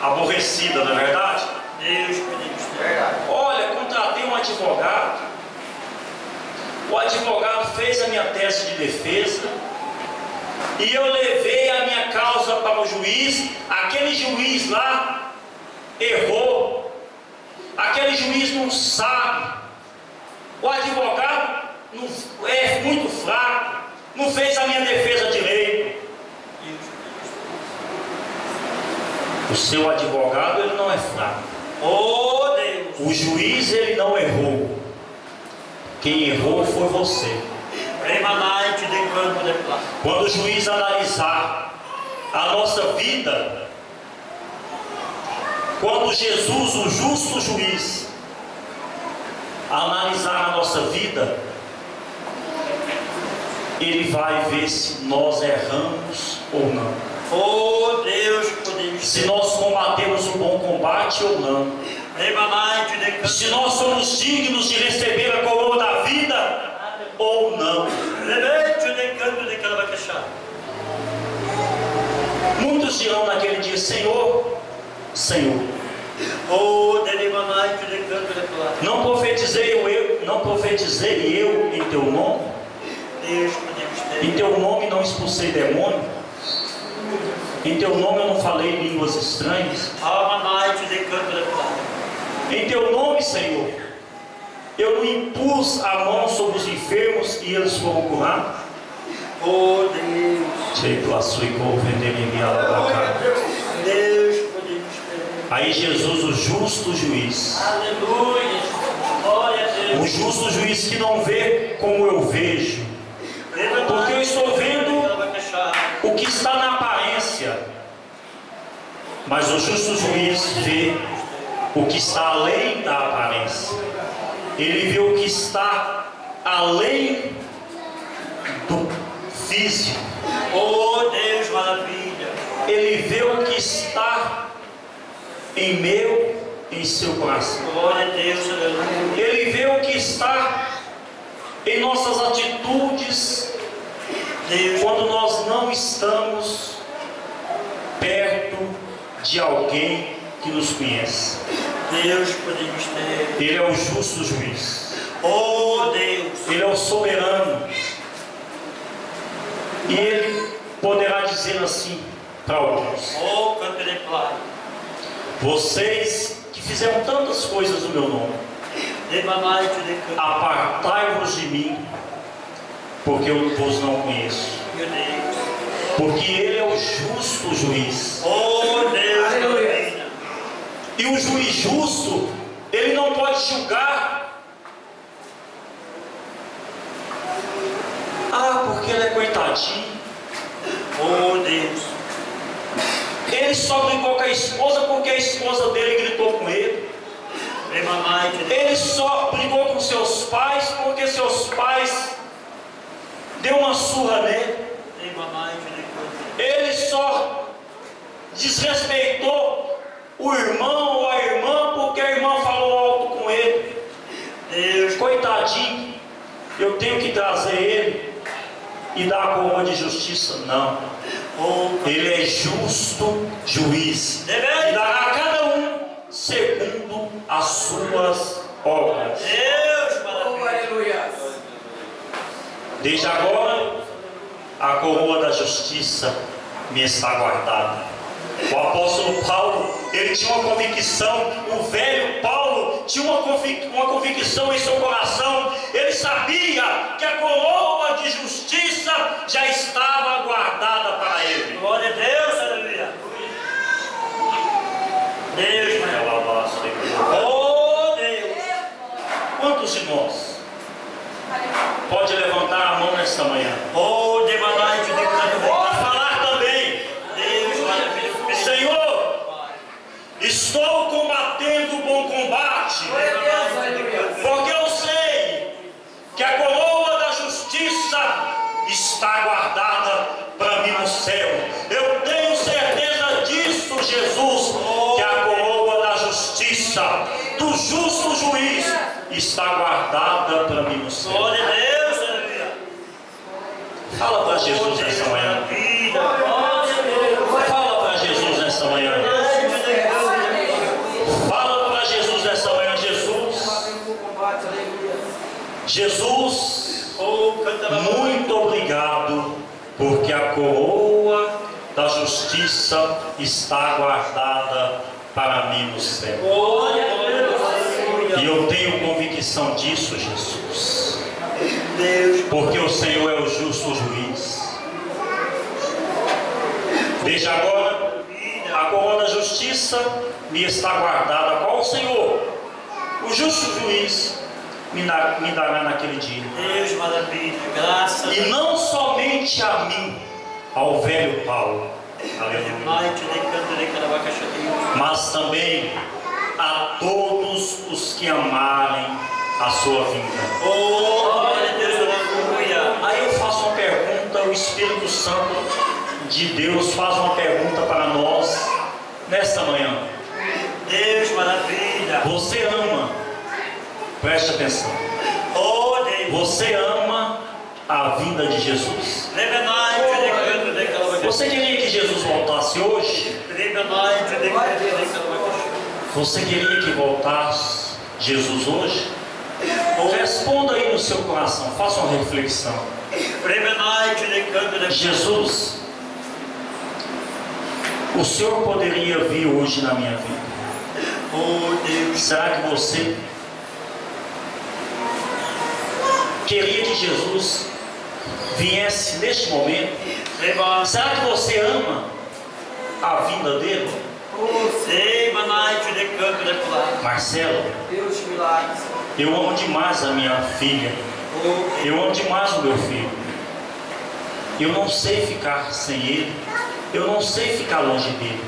aborrecida, não é verdade? Deus pode verdade. Olha, contratei um advogado. O advogado fez a minha tese de defesa e eu levei a minha causa para o juiz. Aquele juiz lá errou. Aquele juiz não sabe. O advogado é muito fraco, não fez a minha defesa direito. O seu advogado, ele não é fraco. Oh Deus! O juiz, ele não errou. Quem errou foi você. Quando o juiz analisar a nossa vida, quando Jesus, o justo juiz, analisar a nossa vida, ele vai ver se nós erramos ou não. Oh Deus, podemos. Se nós combatemos o bom combate ou não. Se nós somos dignos de receber a coroa da vida ou não. Muitos dirão naquele dia: Senhor, Senhor, não profetizei eu em teu nome? Em teu nome não expulsei demônio? Em teu nome eu não falei línguas estranhas? Em teu nome, Senhor, eu não impus a mão sobre os enfermos e eles foram curados? Oh Deus! Aí Jesus, o justo juiz, aleluia! O justo juiz que não vê como eu vejo. Porque eu estou vendo o que está na aparência. Mas o justo juiz vê o que está além da aparência. Ele vê o que está além do físico. Oh Deus, maravilha. Ele vê o que está em seu coração. Glória a Deus, aleluia. Ele vê o que está em nossas atitudes, Deus, quando nós não estamos perto de alguém que nos conhece. Deus, podemos ter. Ele é o justo juiz. Oh Deus. Ele é o soberano. E ele poderá dizer assim para alguns: Oh contemplar. vocês que fizeram tantas coisas no meu nome, apartai-vos de mim, porque eu vos não conheço. Meu Deus. Porque ele é o justo juiz. Oh Deus, aleluia. E o juiz justo, ele não pode julgar. Porque ele é coitadinho. Oh Deus. Ele só brigou com a esposa porque a esposa dele gritou com ele. Ele só brigou com seus pais porque seus pais deu uma surra nele. Ele só desrespeitou o irmão ou a irmã porque a irmã falou alto com ele. Deus, Coitadinho, eu tenho que trazer ele e dar a coroa de justiça. Não. Ele é justo juiz e dará a cada um segundo as suas obras. Deus, Oh, aleluia. Desde agora, a coroa da justiça me está guardada. O apóstolo Paulo, ele tinha uma convicção, o velho Paulo tinha uma convicção em seu coração. Ele sabia que a coroa de justiça já estava guardada para ele. glória a Deus, aleluia. Deus, oh Deus. Quantos de nós pode levantar a mão nesta manhã? Oh, de manhã de Pode falar também: Deus, maravilha. Senhor, estou combatendo o bom combate, porque eu sei que a coroa da justiça está guardada para mim no céu. Eu tenho certeza disso, Jesus, que a coroa da justiça do justo juiz está guardada para mim no céu. Glória a Deus, aleluia. Fala para Jesus nessa manhã. Fala para Jesus nessa manhã. Fala para Jesus nessa manhã. Jesus, muito obrigado, porque a coroa da justiça está guardada para mim no céu. E eu tenho convicção disso, Jesus, porque o Senhor é o justo juiz. Desde agora, a coroa da justiça me está guardada. Qual o Senhor? O justo juiz me dará naquele dia. Deus, maravilha, graças E não somente a mim, ao velho Paulo, aleluia, mas também a todos os que amarem a sua vinda. Oh, glória a Deus, aleluia. Aí eu faço uma pergunta, o Espírito Santo de Deus faz uma pergunta para nós nesta manhã. Deus, maravilha. Você ama, preste atenção, Oh, Deus. você ama a vinda de Jesus? Você queria que Jesus voltasse hoje? Você queria que voltasse Jesus hoje? Responda aí no seu coração, faça uma reflexão. Jesus, o Senhor poderia vir hoje na minha vida? Oh, Deus. Será que você queria que Jesus viesse neste momento? Será que você ama a vinda dele? Marcelo, Deus milagres. Eu amo demais a minha filha. Eu amo demais o meu filho. Eu não sei ficar sem ele. Eu não sei ficar longe dele.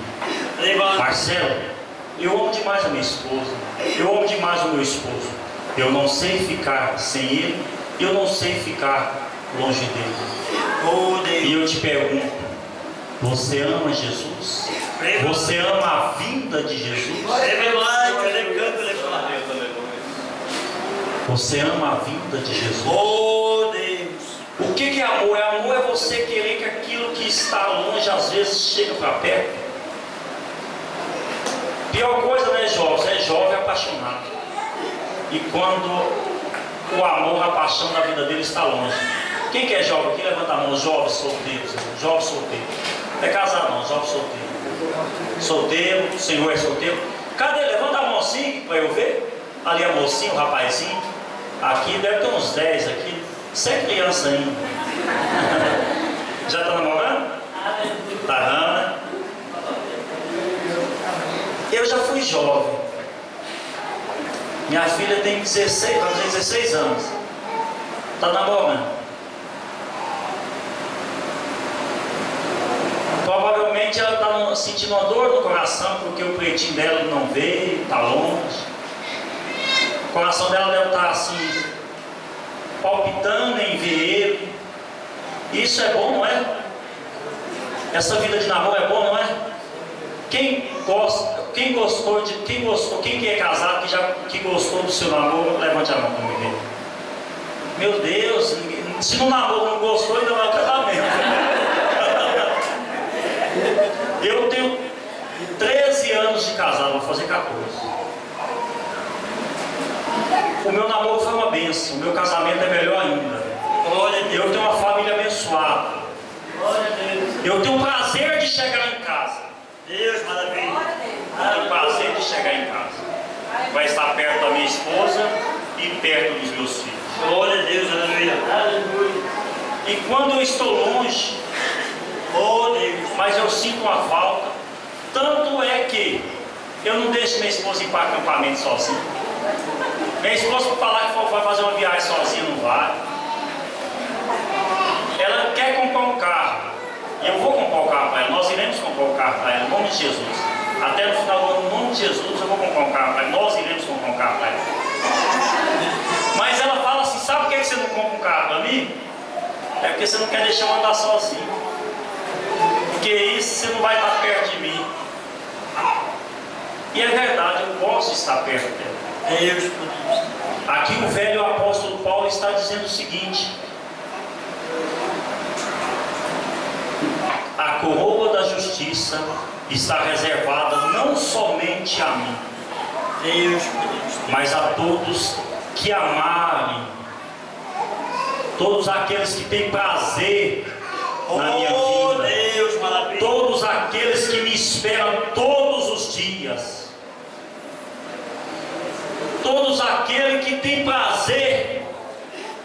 Marcelo, eu amo demais a minha esposa. Eu amo demais o meu esposo. Eu não sei ficar sem ele. Eu não sei ficar longe dele. E eu te pergunto, você ama Jesus? Você ama a vinda de Jesus? Você ama a vinda de Jesus? Oh Deus! O que é amor? Amor é você querer que aquilo que está longe às vezes chega para perto. Pior coisa, né, jovens? É jovem apaixonado. E quando o amor, a paixão da vida dele está longe. Quem que é jovem aqui? Levanta a mão. Jovens solteiros. Jovem solteiro. Não é casado não, jovem solteiro. Solteiro, o senhor é solteiro. Cadê? Levanta a mão assim para eu ver. Ali a mocinha, o rapazinho. Aqui deve ter uns 10 aqui. Você é criança ainda. Já está namorando? Tá não, né? Eu já fui jovem. Minha filha tem 16 anos. Está namorando. Provavelmente ela está sentindo uma dor no coração porque o pretinho dela não veio, está longe. O coração dela deve estar assim, palpitando em ver ele. Isso é bom, não é? Essa vida de namoro é bom, não é? Quem que é casado, que gostou do seu namoro, levante a mão para me ver. Meu Deus, se no namoro não gostou, ainda vai ao casamento. Eu tenho 13 anos de casado, vou fazer 14. O meu namoro foi uma bênção, o meu casamento é melhor ainda. Eu tenho uma família abençoada. Eu tenho o prazer de chegar em casa. Deus, maravilha. Eu tenho o prazer de chegar em casa. Vai estar perto da minha esposa e perto dos meus filhos. Glória a Deus, aleluia. E quando eu estou longe, Oh Deus. mas eu sinto uma falta, tanto é que eu não deixo minha esposa ir para acampamento sozinha. Minha esposa, para falar que vai fazer uma viagem sozinha, não vai. Ela quer comprar um carro, e eu vou comprar o carro para ela. Nós iremos comprar o carro para ela, em nome de Jesus. Até no final do ano, em nome de Jesus, eu vou comprar um carro para ela. Nós iremos comprar um carro para ela. Mas ela fala assim: sabe por que você não compra um carro para mim? É porque você não quer deixar eu andar sozinho. Porque isso você não vai estar perto de mim. E é verdade, eu posso estar perto dela. Deus. Aqui o velho apóstolo Paulo está dizendo o seguinte: a coroa da justiça está reservada não somente a mim, Deus. mas a todos que amarem, todos aqueles que têm prazer na minha Oh vida, Deus, maravilha. todos aqueles que me esperam todos os dias, todos aqueles que têm prazer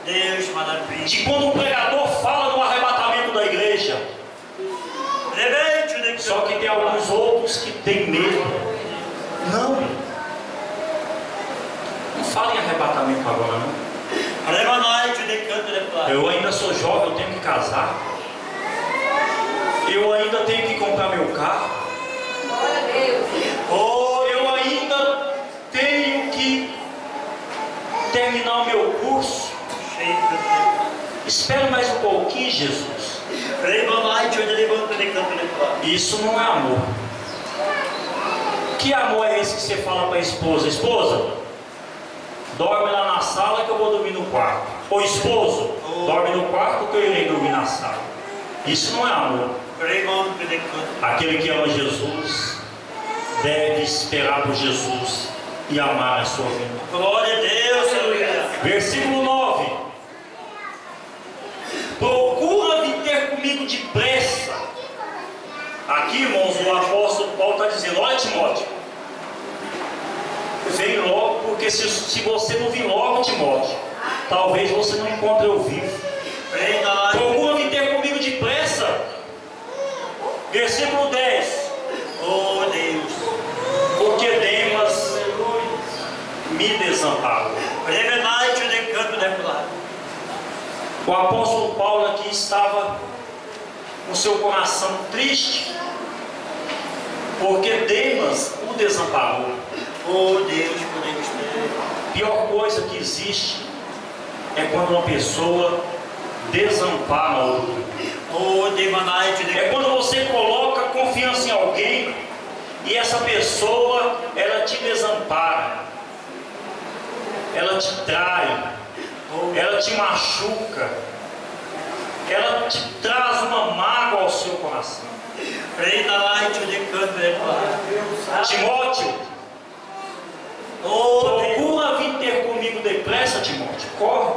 Deus, maravilha. de quando o pregador fala no arrebatamento da igreja. Só que tem alguns outros que têm medo. Não fala em arrebatamento agora, não. Eu ainda sou jovem, eu tenho que casar. Eu ainda tenho que comprar meu carro. Glória a Deus. Eu ainda tenho que terminar o meu curso. Espera mais um pouquinho, Jesus. Isso não é amor. Que amor é esse que você fala para a esposa? Esposa, dorme lá na sala que eu vou dormir no quarto. Ou esposo, dorme no quarto que eu irei dormir na sala. Isso não é amor. Aquele que ama Jesus deve esperar por Jesus e amar a sua vida. Glória a Deus, aleluia. Versículo 9: procura vir ter comigo depressa. Aqui, irmãos, o apóstolo Paulo está dizendo: olha, Timóteo, vem logo, porque se você não vir logo, Timóteo, talvez você não encontre eu vivo. Procura vir ter comigo depressa. Versículo 10: Oh Deus. porque Demas me desamparou. O apóstolo Paulo aqui estava com seu coração triste, porque Demas o desamparou. Oh Deus, podemos ter. A pior coisa que existe é quando uma pessoa desampara outra. Oh Demanite, É quando você coloca confiança em alguém e essa pessoa, ela te desampara, ela te trai, ela te machuca, ela te traz uma mágoa ao seu coração. Timóteo, procura vir ter comigo depressa, Timóteo. Corre,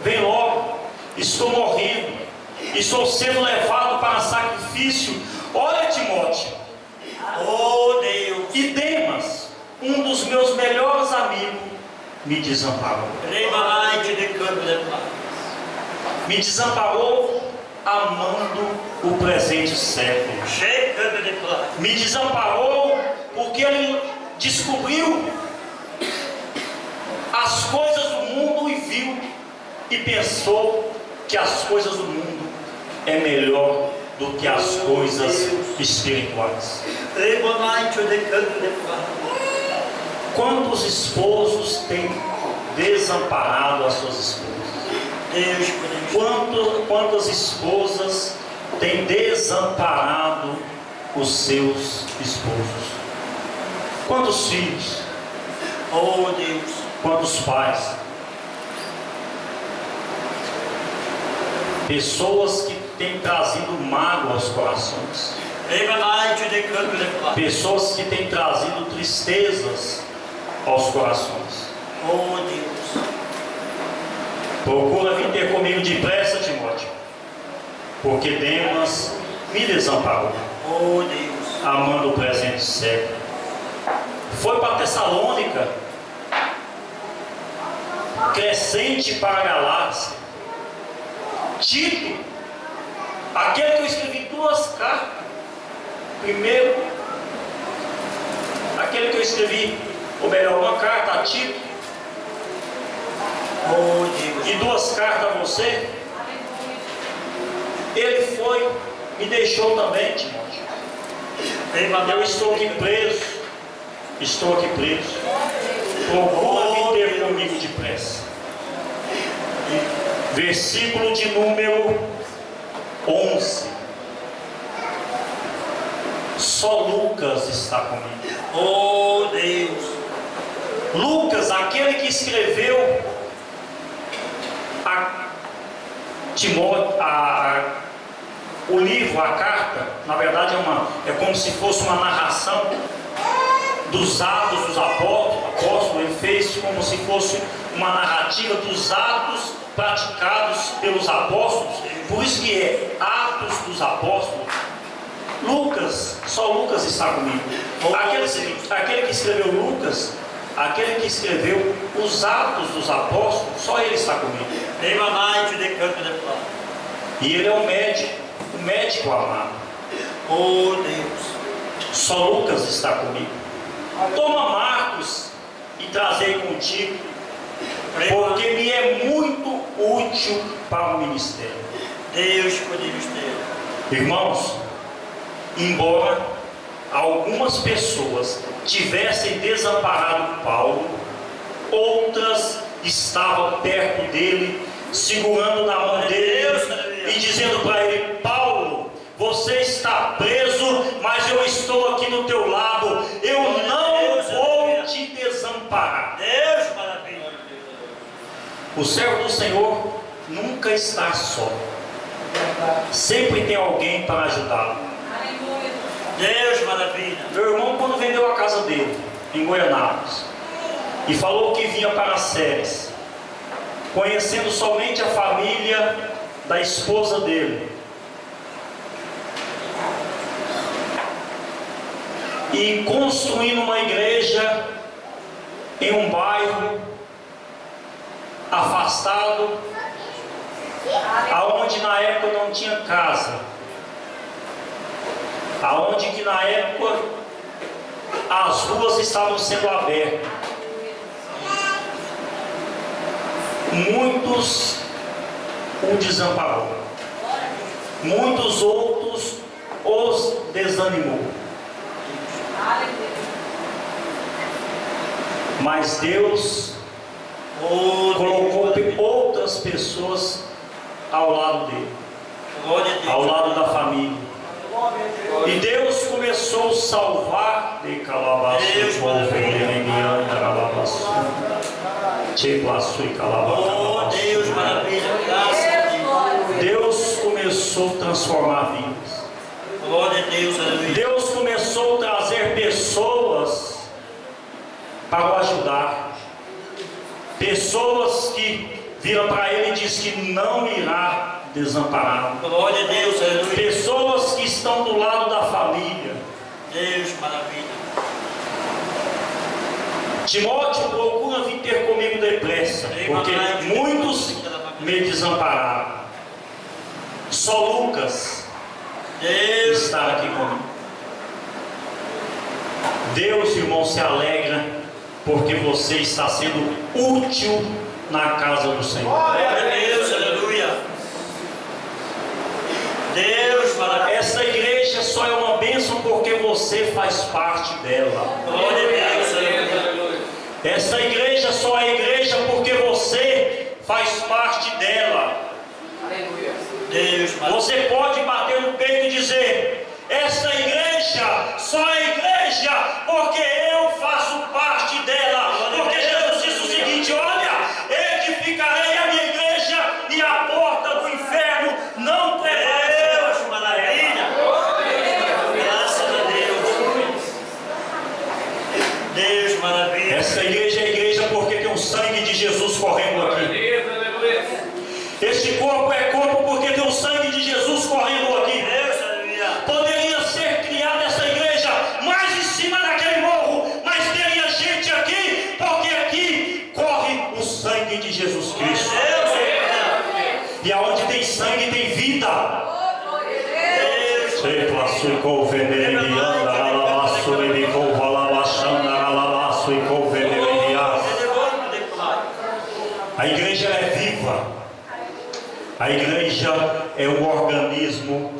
vem logo. Estou morrendo, estou sendo levado para sacrifício. Olha, Timóteo. Oh Deus. E Demas, um dos meus melhores amigos, me desamparou. Me desamparou amando o presente século. Me desamparou porque ele descobriu as coisas do mundo e viu e pensou que as coisas do mundo é melhor do que as coisas espirituais. Quantos esposos têm desamparado as suas esposas? Quantas esposas têm desamparado os seus esposos? Quantos filhos? Oh Deus. Quantos pais? Pessoas que têm trazido mágoa aos corações. Pessoas que têm trazido tristezas aos corações. Oh Deus. Procura vir ter comigo depressa, Timóteo, porque Demas me desamparou. Oh Deus. Amando o presente século. Foi para Tessalônica, Crescente para a Galácia. Tito, aquele que eu escrevi 2 cartas. Primeiro, aquele que eu escrevi, ou melhor, uma carta a Tito. Oh Deus. E 2 cartas a você. Ele foi, me deixou também, Timóteo. Eu estou aqui preso. Estou aqui preso. Procura vir ter comigo depressa. Versículo de número 11. Só Lucas está comigo. Oh Deus. Lucas, aquele que escreveu Timóteo, o livro, a carta, na verdade é como se fosse uma narração dos atos dos apóstolos. Ele fez como se fosse uma narrativa dos atos praticados pelos apóstolos. Por isso que é Atos dos Apóstolos. Lucas, só Lucas está comigo. Aquele que escreveu Lucas, aquele que escreveu os Atos dos Apóstolos, só ele está comigo. E ele é o médico amado. Oh Deus. Só Lucas está comigo. Toma Marcos e trazei contigo, porque me é muito útil para o ministério. Deus, podemos ter. Irmãos, embora algumas pessoas tivessem desamparado Paulo, outras estavam perto dele, segurando na mão dele e dizendo para ele: Paulo, você está preso, mas eu estou aqui do teu lado, eu não vou te desamparar. Deus, maravilha. O servo do Senhor nunca está só, sempre tem alguém para ajudá-lo. Deus, maravilha. Meu irmão, quando vendeu a casa dele em Goianápolis e falou que vinha para Séries, conhecendo somente a família da esposa dele, e construindo uma igreja em um bairro afastado, aonde na época não tinha casa, aonde que na época as ruas estavam sendo abertas. Muitos o desamparou. Muitos outros os desanimou. Mas Deus colocou outras pessoas ao lado dele, ao lado da família. E Deus começou a salvar de Calabaço, Deus, maravilha, Deus começou a transformar vidas. glória a Deus, aleluia. Deus começou a trazer pessoas para o ajudar. Pessoas que viram para ele e diz que não irá desamparar. Glória a Deus, aleluia. Pessoas que estão do lado da família. Deus, maravilha. Timóteo, procura vir ter comigo depressa, porque muitos me desampararam. Só Lucas Deus está aqui comigo. Deus, irmão, se alegra porque você está sendo útil na casa do Senhor. glória a Deus, aleluia. Deus, maravilha. Essa igreja só é uma bênção porque você faz parte dela. Glória a Deus, aleluia. Essa igreja só é igreja porque você faz parte dela. Deus, maravilha. Você pode bater no peito e dizer: essa igreja só é igreja porque eu faço parte dela. Porque Jesus disse o seguinte: olha, edificarei a minha igreja e a porta do inferno não prevalecerá. Deus, maravilha. Graças a Deus. Deus, maravilha. Essa igreja é igreja porque tem o sangue de Jesus correndo aqui. Este corpo é corpo porque tem o sangue de Jesus correndo aqui. Deus, aleluia. Poderia ser criada essa igreja mais em cima daquele morro, mas teria gente aqui porque aqui corre o sangue de Jesus Cristo. Deus, E aonde tem sangue tem vida. A igreja é viva. A igreja é um organismo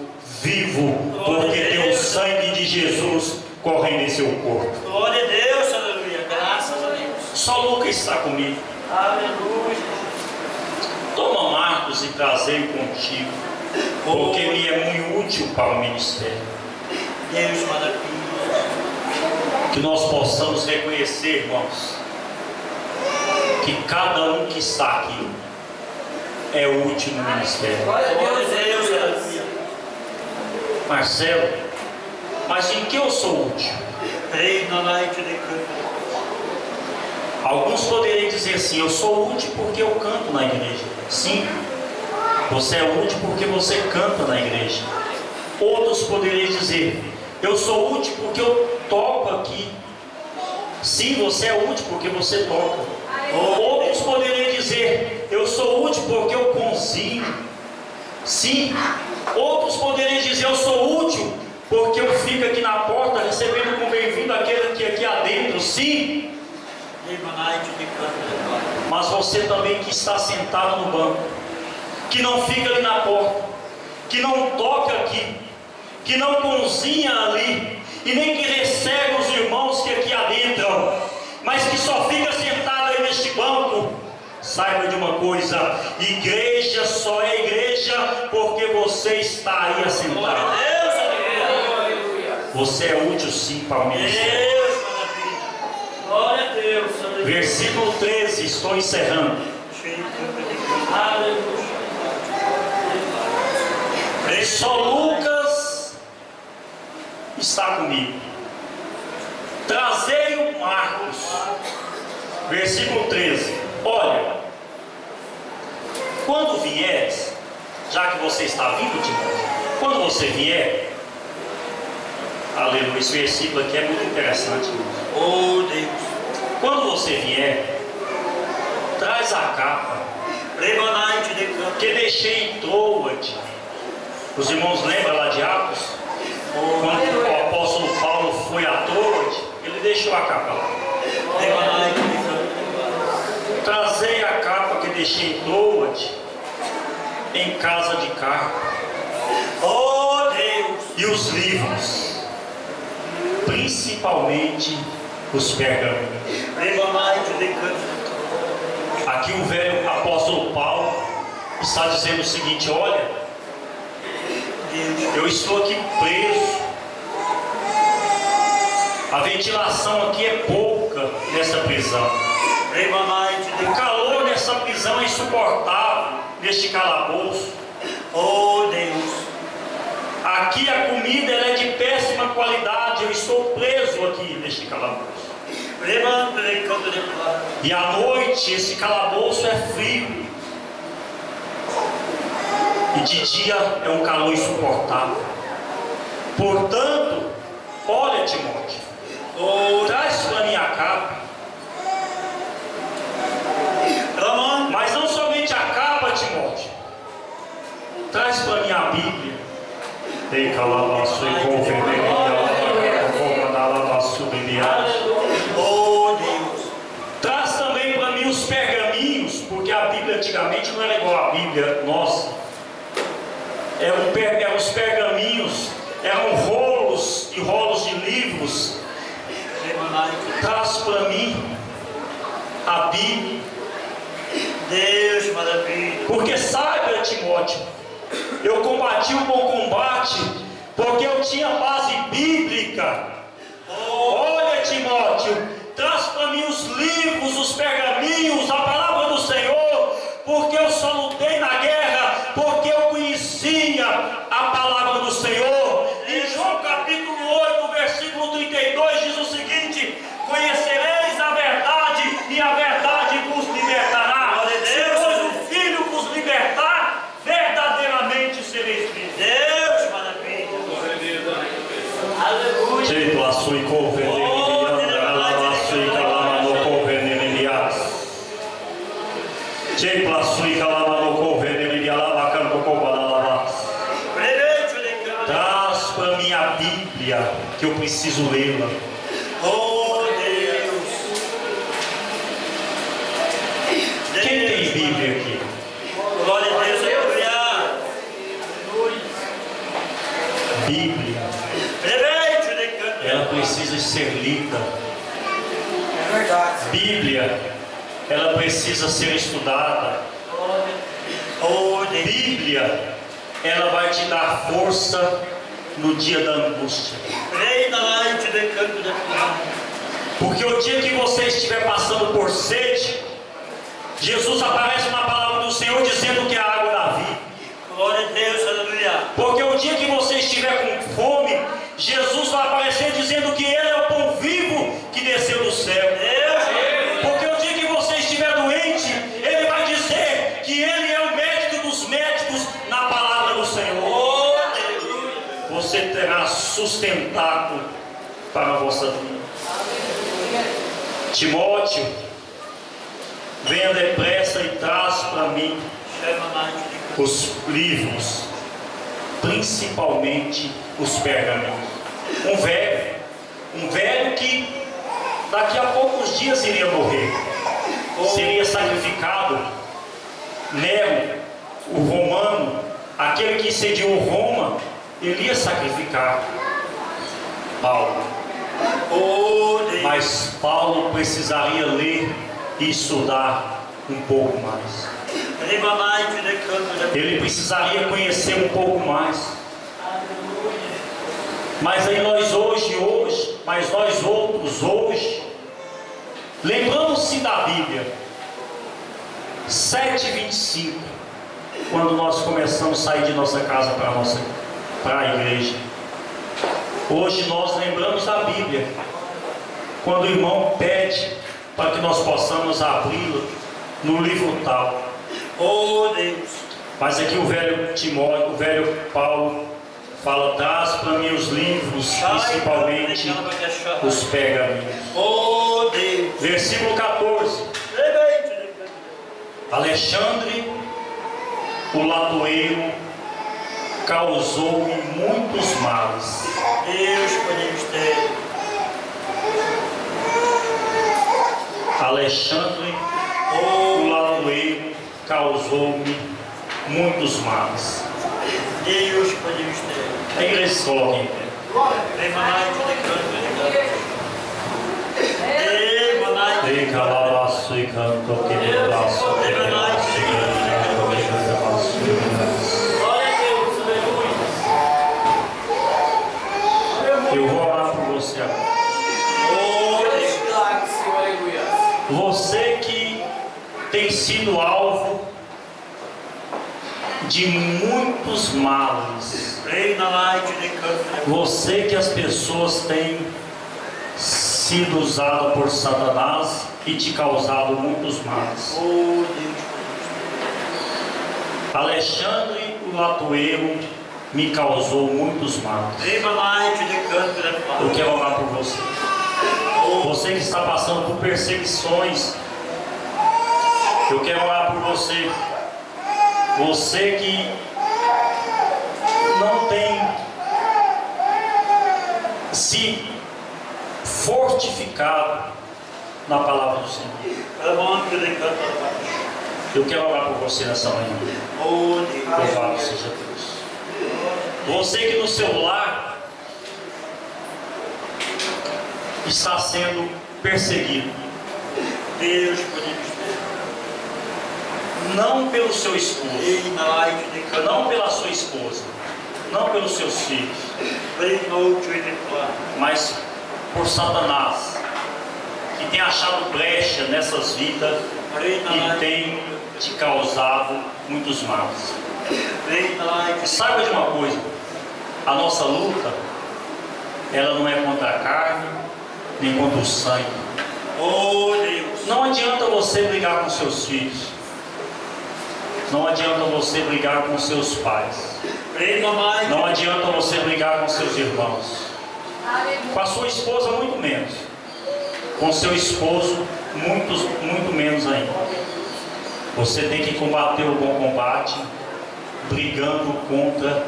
vivo porque tem o sangue de Jesus correndo em seu corpo. glória a Deus, aleluia. Graças a Deus. Só Lucas está comigo. Aleluia. Toma Marcos e trazei contigo, porque me é muito útil para o ministério. Deus, maravilha. Que nós possamos reconhecer, irmãos, que cada um que está aqui é útil no ministério. Glória a Deus, aleluia. Marcelo, mas em que eu sou útil? Rei na noite de canto. Alguns poderiam dizer assim: eu sou útil porque eu canto na igreja. Sim, você é útil porque você canta na igreja. Outros poderiam dizer: eu sou útil porque eu toco aqui. Sim, você é útil porque você toca. Outros poderiam dizer: eu sou útil porque eu cozinho. Sim, outros poderiam dizer: eu sou útil porque eu fico aqui na porta recebendo com bem-vindo aquele que aqui adentro. Sim, mas você também que está sentado no banco, que não fica ali na porta, que não toca aqui, que não cozinha ali, e nem que recebe os irmãos que aqui adentram, mas que só fica sentado aí neste banco, saiba de uma coisa: igreja só é igreja porque você está aí assentado. Você é útil sim para o ministério. Glória a Deus. Versículo 13, estou encerrando. Só Lucas está comigo. Trazei o Marcos. Versículo 13. Olha, quando vieres, já que você está vindo, Timóteo, quando você vier, aleluia, esse versículo aqui é muito interessante, irmão. Oh Deus. Quando você vier, traz a capa que deixei em Troade. Os irmãos lembram lá de Atos? Quando o apóstolo Paulo foi a Troade, ele deixou a capa lá. Trazei a capa que deixei em Troade, em casa de carne. Oh Deus. E os livros, principalmente os pergaminhos. Remanai-te de canto. Aqui o velho apóstolo Paulo está dizendo o seguinte: olha, eu estou aqui preso, a ventilação aqui é pouca nessa prisão, Remanai-te de o calor nessa prisão é insuportável, neste calabouço. Oh Deus. Aqui a comida ela é de péssima qualidade, eu estou preso aqui neste calabouço. Remanai-te de canto de plata. E à noite esse calabouço é frio, e de dia é um calor insuportável. Portanto, olha, Timóteo, traz para mim a capa, Ramon. mas não somente a capa, Timóteo, traz para mim a Bíblia. Ei, calabouço, e Oh Deus. traz também para mim os pergaminhos, porque a Bíblia antigamente não era igual à Bíblia nossa. Eram os pergaminhos, eram rolos e rolos de livros. Remanai-te. Traz para mim a Bíblia, Deus, maravilha. porque saiba, Timóteo, eu combati o bom combate, porque eu tinha base bíblica. Olha, Timóteo, traz para mim os livros, os pergaminhos, a palavra do Senhor, porque eu só lutei na guerra, porque eu conhecia a palavra do Senhor. Em João capítulo 8, versículo 32 diz o seguinte: conhecereis a verdade e a verdade vos libertará. Glória a Deus. Se pois o Filho vos libertar, verdadeiramente sereis livres. Deus, maravilha. Aleluia. Jeito a sua traz para mim a Bíblia, que eu preciso lê-la. Oh Deus. Quem tem Bíblia aqui? Glória a Deus, aleluia. Bíblia, Reveite de canto. ela precisa ser lida. É verdade. Bíblia, ela precisa ser estudada. Oh Deus. Bíblia, ela vai te dar força no dia da angústia. Remanai-te de canto de plata. Porque o dia que você estiver passando por sede, Jesus aparece na palavra do Senhor dizendo que é a água da vida. Glória a Deus, aleluia. Porque o dia que você estiver com fome, Jesus vai aparecer dizendo que Ele é o pão vivo que desceu do céu. Deus. Porque o dia que você estiver doente, Ele vai dizer que Ele é o médico dos médicos na palavra do Senhor. Oh Deus. Você terá sustentado para a vossa vida. Timóteo, venha depressa e traz para mim Remanai-te de canto. os livros, principalmente os pergaminhos. Um velho que daqui a poucos dias iria morrer, seria sacrificado. Nero, o romano, aquele que sediou Roma, ele ia sacrificar Paulo. Oh Deus. Mas Paulo precisaria ler e estudar um pouco mais. Remanai-te de canto de Ele precisaria conhecer um pouco mais. Mas aí nós outros hoje, lembramos-se da Bíblia, 7h25, quando nós começamos a sair de nossa casa para a igreja. Hoje nós lembramos da Bíblia, quando o irmão pede para que nós possamos abri-la no livro tal. Oh Deus. Mas aqui o velho Timóteo, o velho Paulo fala: traz para mim os livros, principalmente os pergaminhos. Oh Deus. Versículo 14. Reveite de canto. Alexandre, o latoeiro, causou-me muitos males. Deus, podemos ter. Alexandre, o latoeiro, causou-me muitos males. Deus podemos ter. A igreja se coloca em pé. Remanai de canto de canto. E calabaço e canto que me laço. Glória a Deus, aleluia. Eu vou orar por você agora. Aleluia. Você que tem sido alvo de muitos males. Remanai de canto. Você que as pessoas têm sido usado por Satanás e te causado muitos males. Oh, Deus. Alexandre o Latoeiro me causou muitos males. Remanai de canto. Eu quero orar por você. Você que está passando por perseguições, eu quero orar por você. Você que não tem se fortificado na palavra do Senhor. Eu quero orar por você nessa manhã. Louvado seja Deus. Você que no seu lar está sendo perseguido. Deus podemos ter. Não pelo seu esposo, não pela sua esposa, não pelos seus filhos, mas por Satanás, que tem achado brecha nessas vidas e tem te causado muitos males. E saiba de uma coisa: a nossa luta, ela não é contra a carne, nem contra o sangue. Oh, Deus. Não adianta você brigar com seus filhos, não adianta você brigar com seus pais, não adianta você brigar com seus irmãos, com a sua esposa muito menos, com seu esposo muito menos ainda. Você tem que combater o bom combate, brigando contra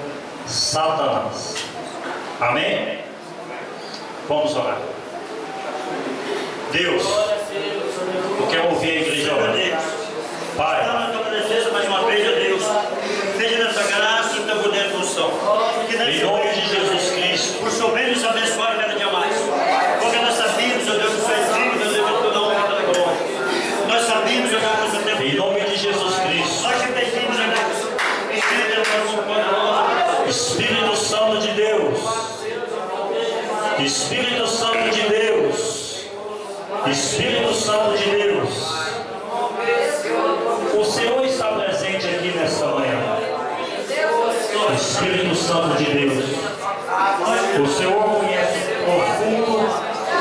Satanás. Amém? Vamos orar. Deus, eu quero ouvir a igreja orar. Pai, mais uma vez, a Deus, seja nessa graça e da poder do som. em nome de Jesus Cristo, Por seu bem nos abençoar cada dia mais. Porque nós sabemos, ó Deus, que tu és digno, Deus, de toda honra e toda glória. Nós sabemos, ó Deus, que o tempo. em nome de Jesus Cristo, Nós te pedimos, ó Deus, Espírito Santo de Deus, Espírito Santo de Deus, Espírito Santo de Deus, o Senhor está presente aqui nesta manhã. Espírito Santo de Deus, o Senhor conhece o profundo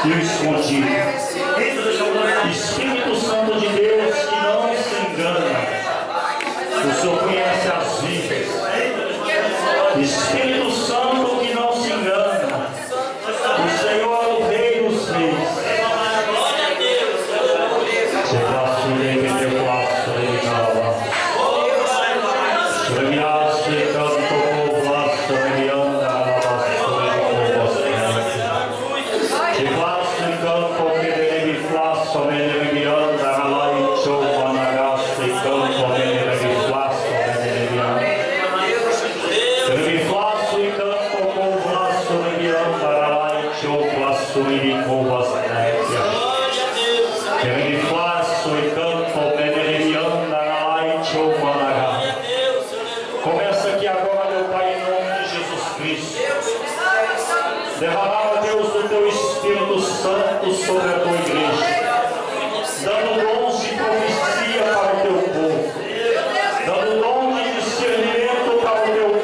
e o escondido. Espírito Santo de Deus, que não se engana, o Senhor conhece as vidas. Espírito Santo que não se engana, o Senhor é o Rei dos Reis. Começa aqui agora, meu Pai, em nome de Jesus Cristo. Derramar, Deus, o teu Espírito Santo sobre a tua igreja, dando dons de profecia para o teu povo, dando dom de discernimento para o teu povo.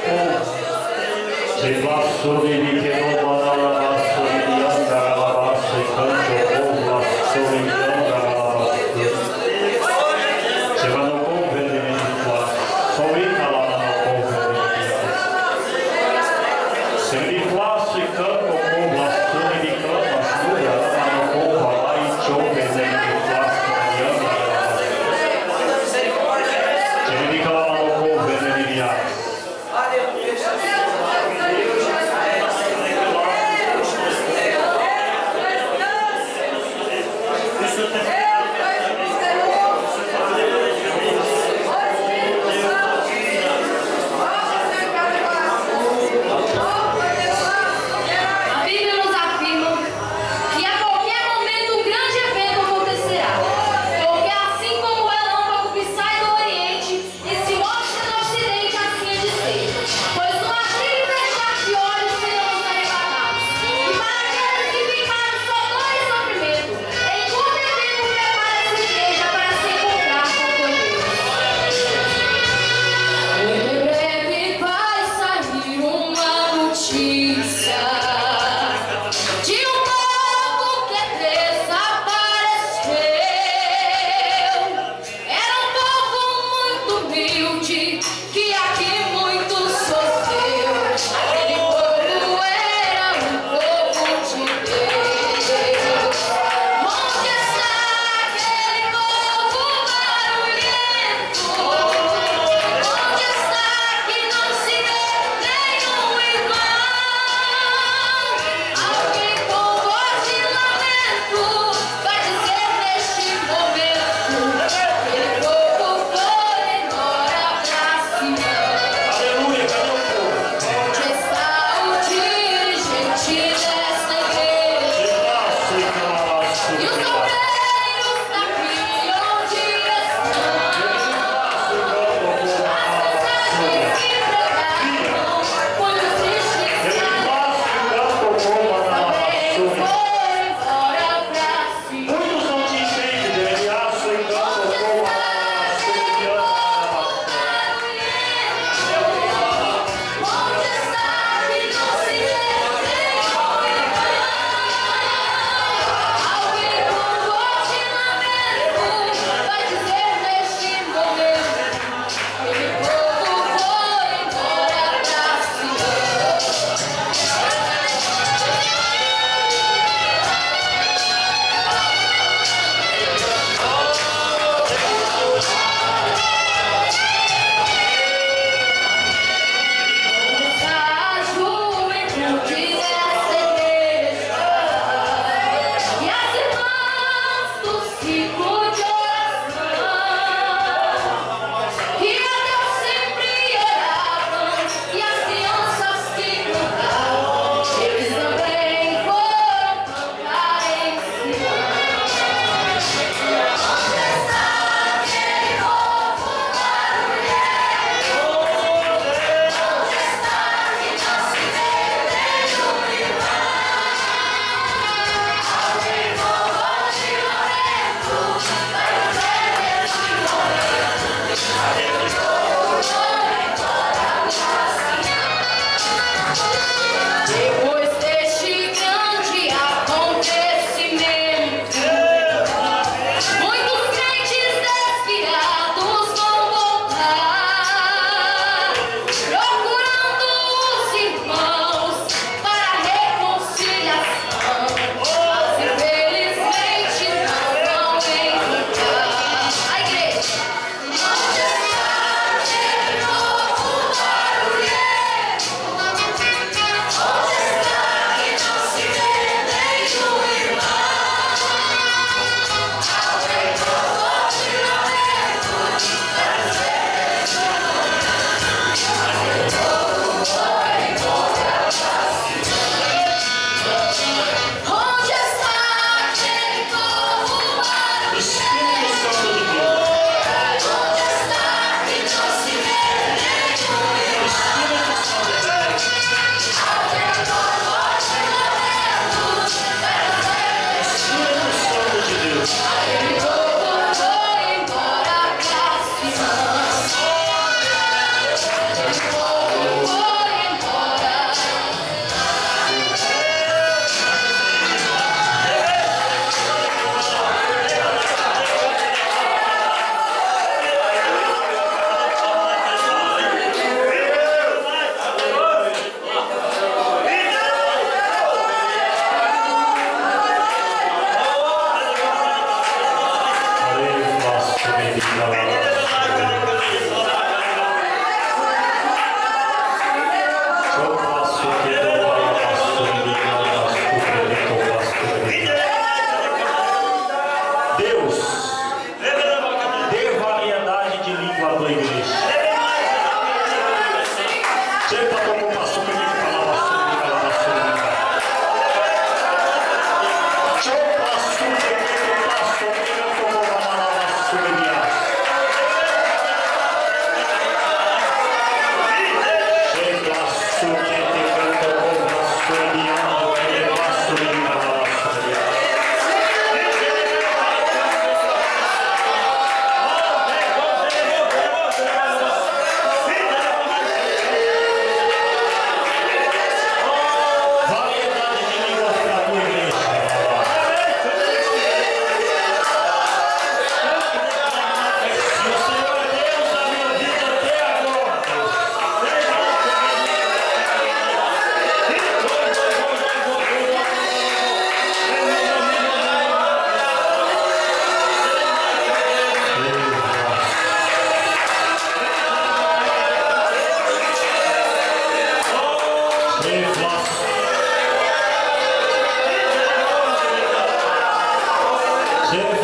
Sim.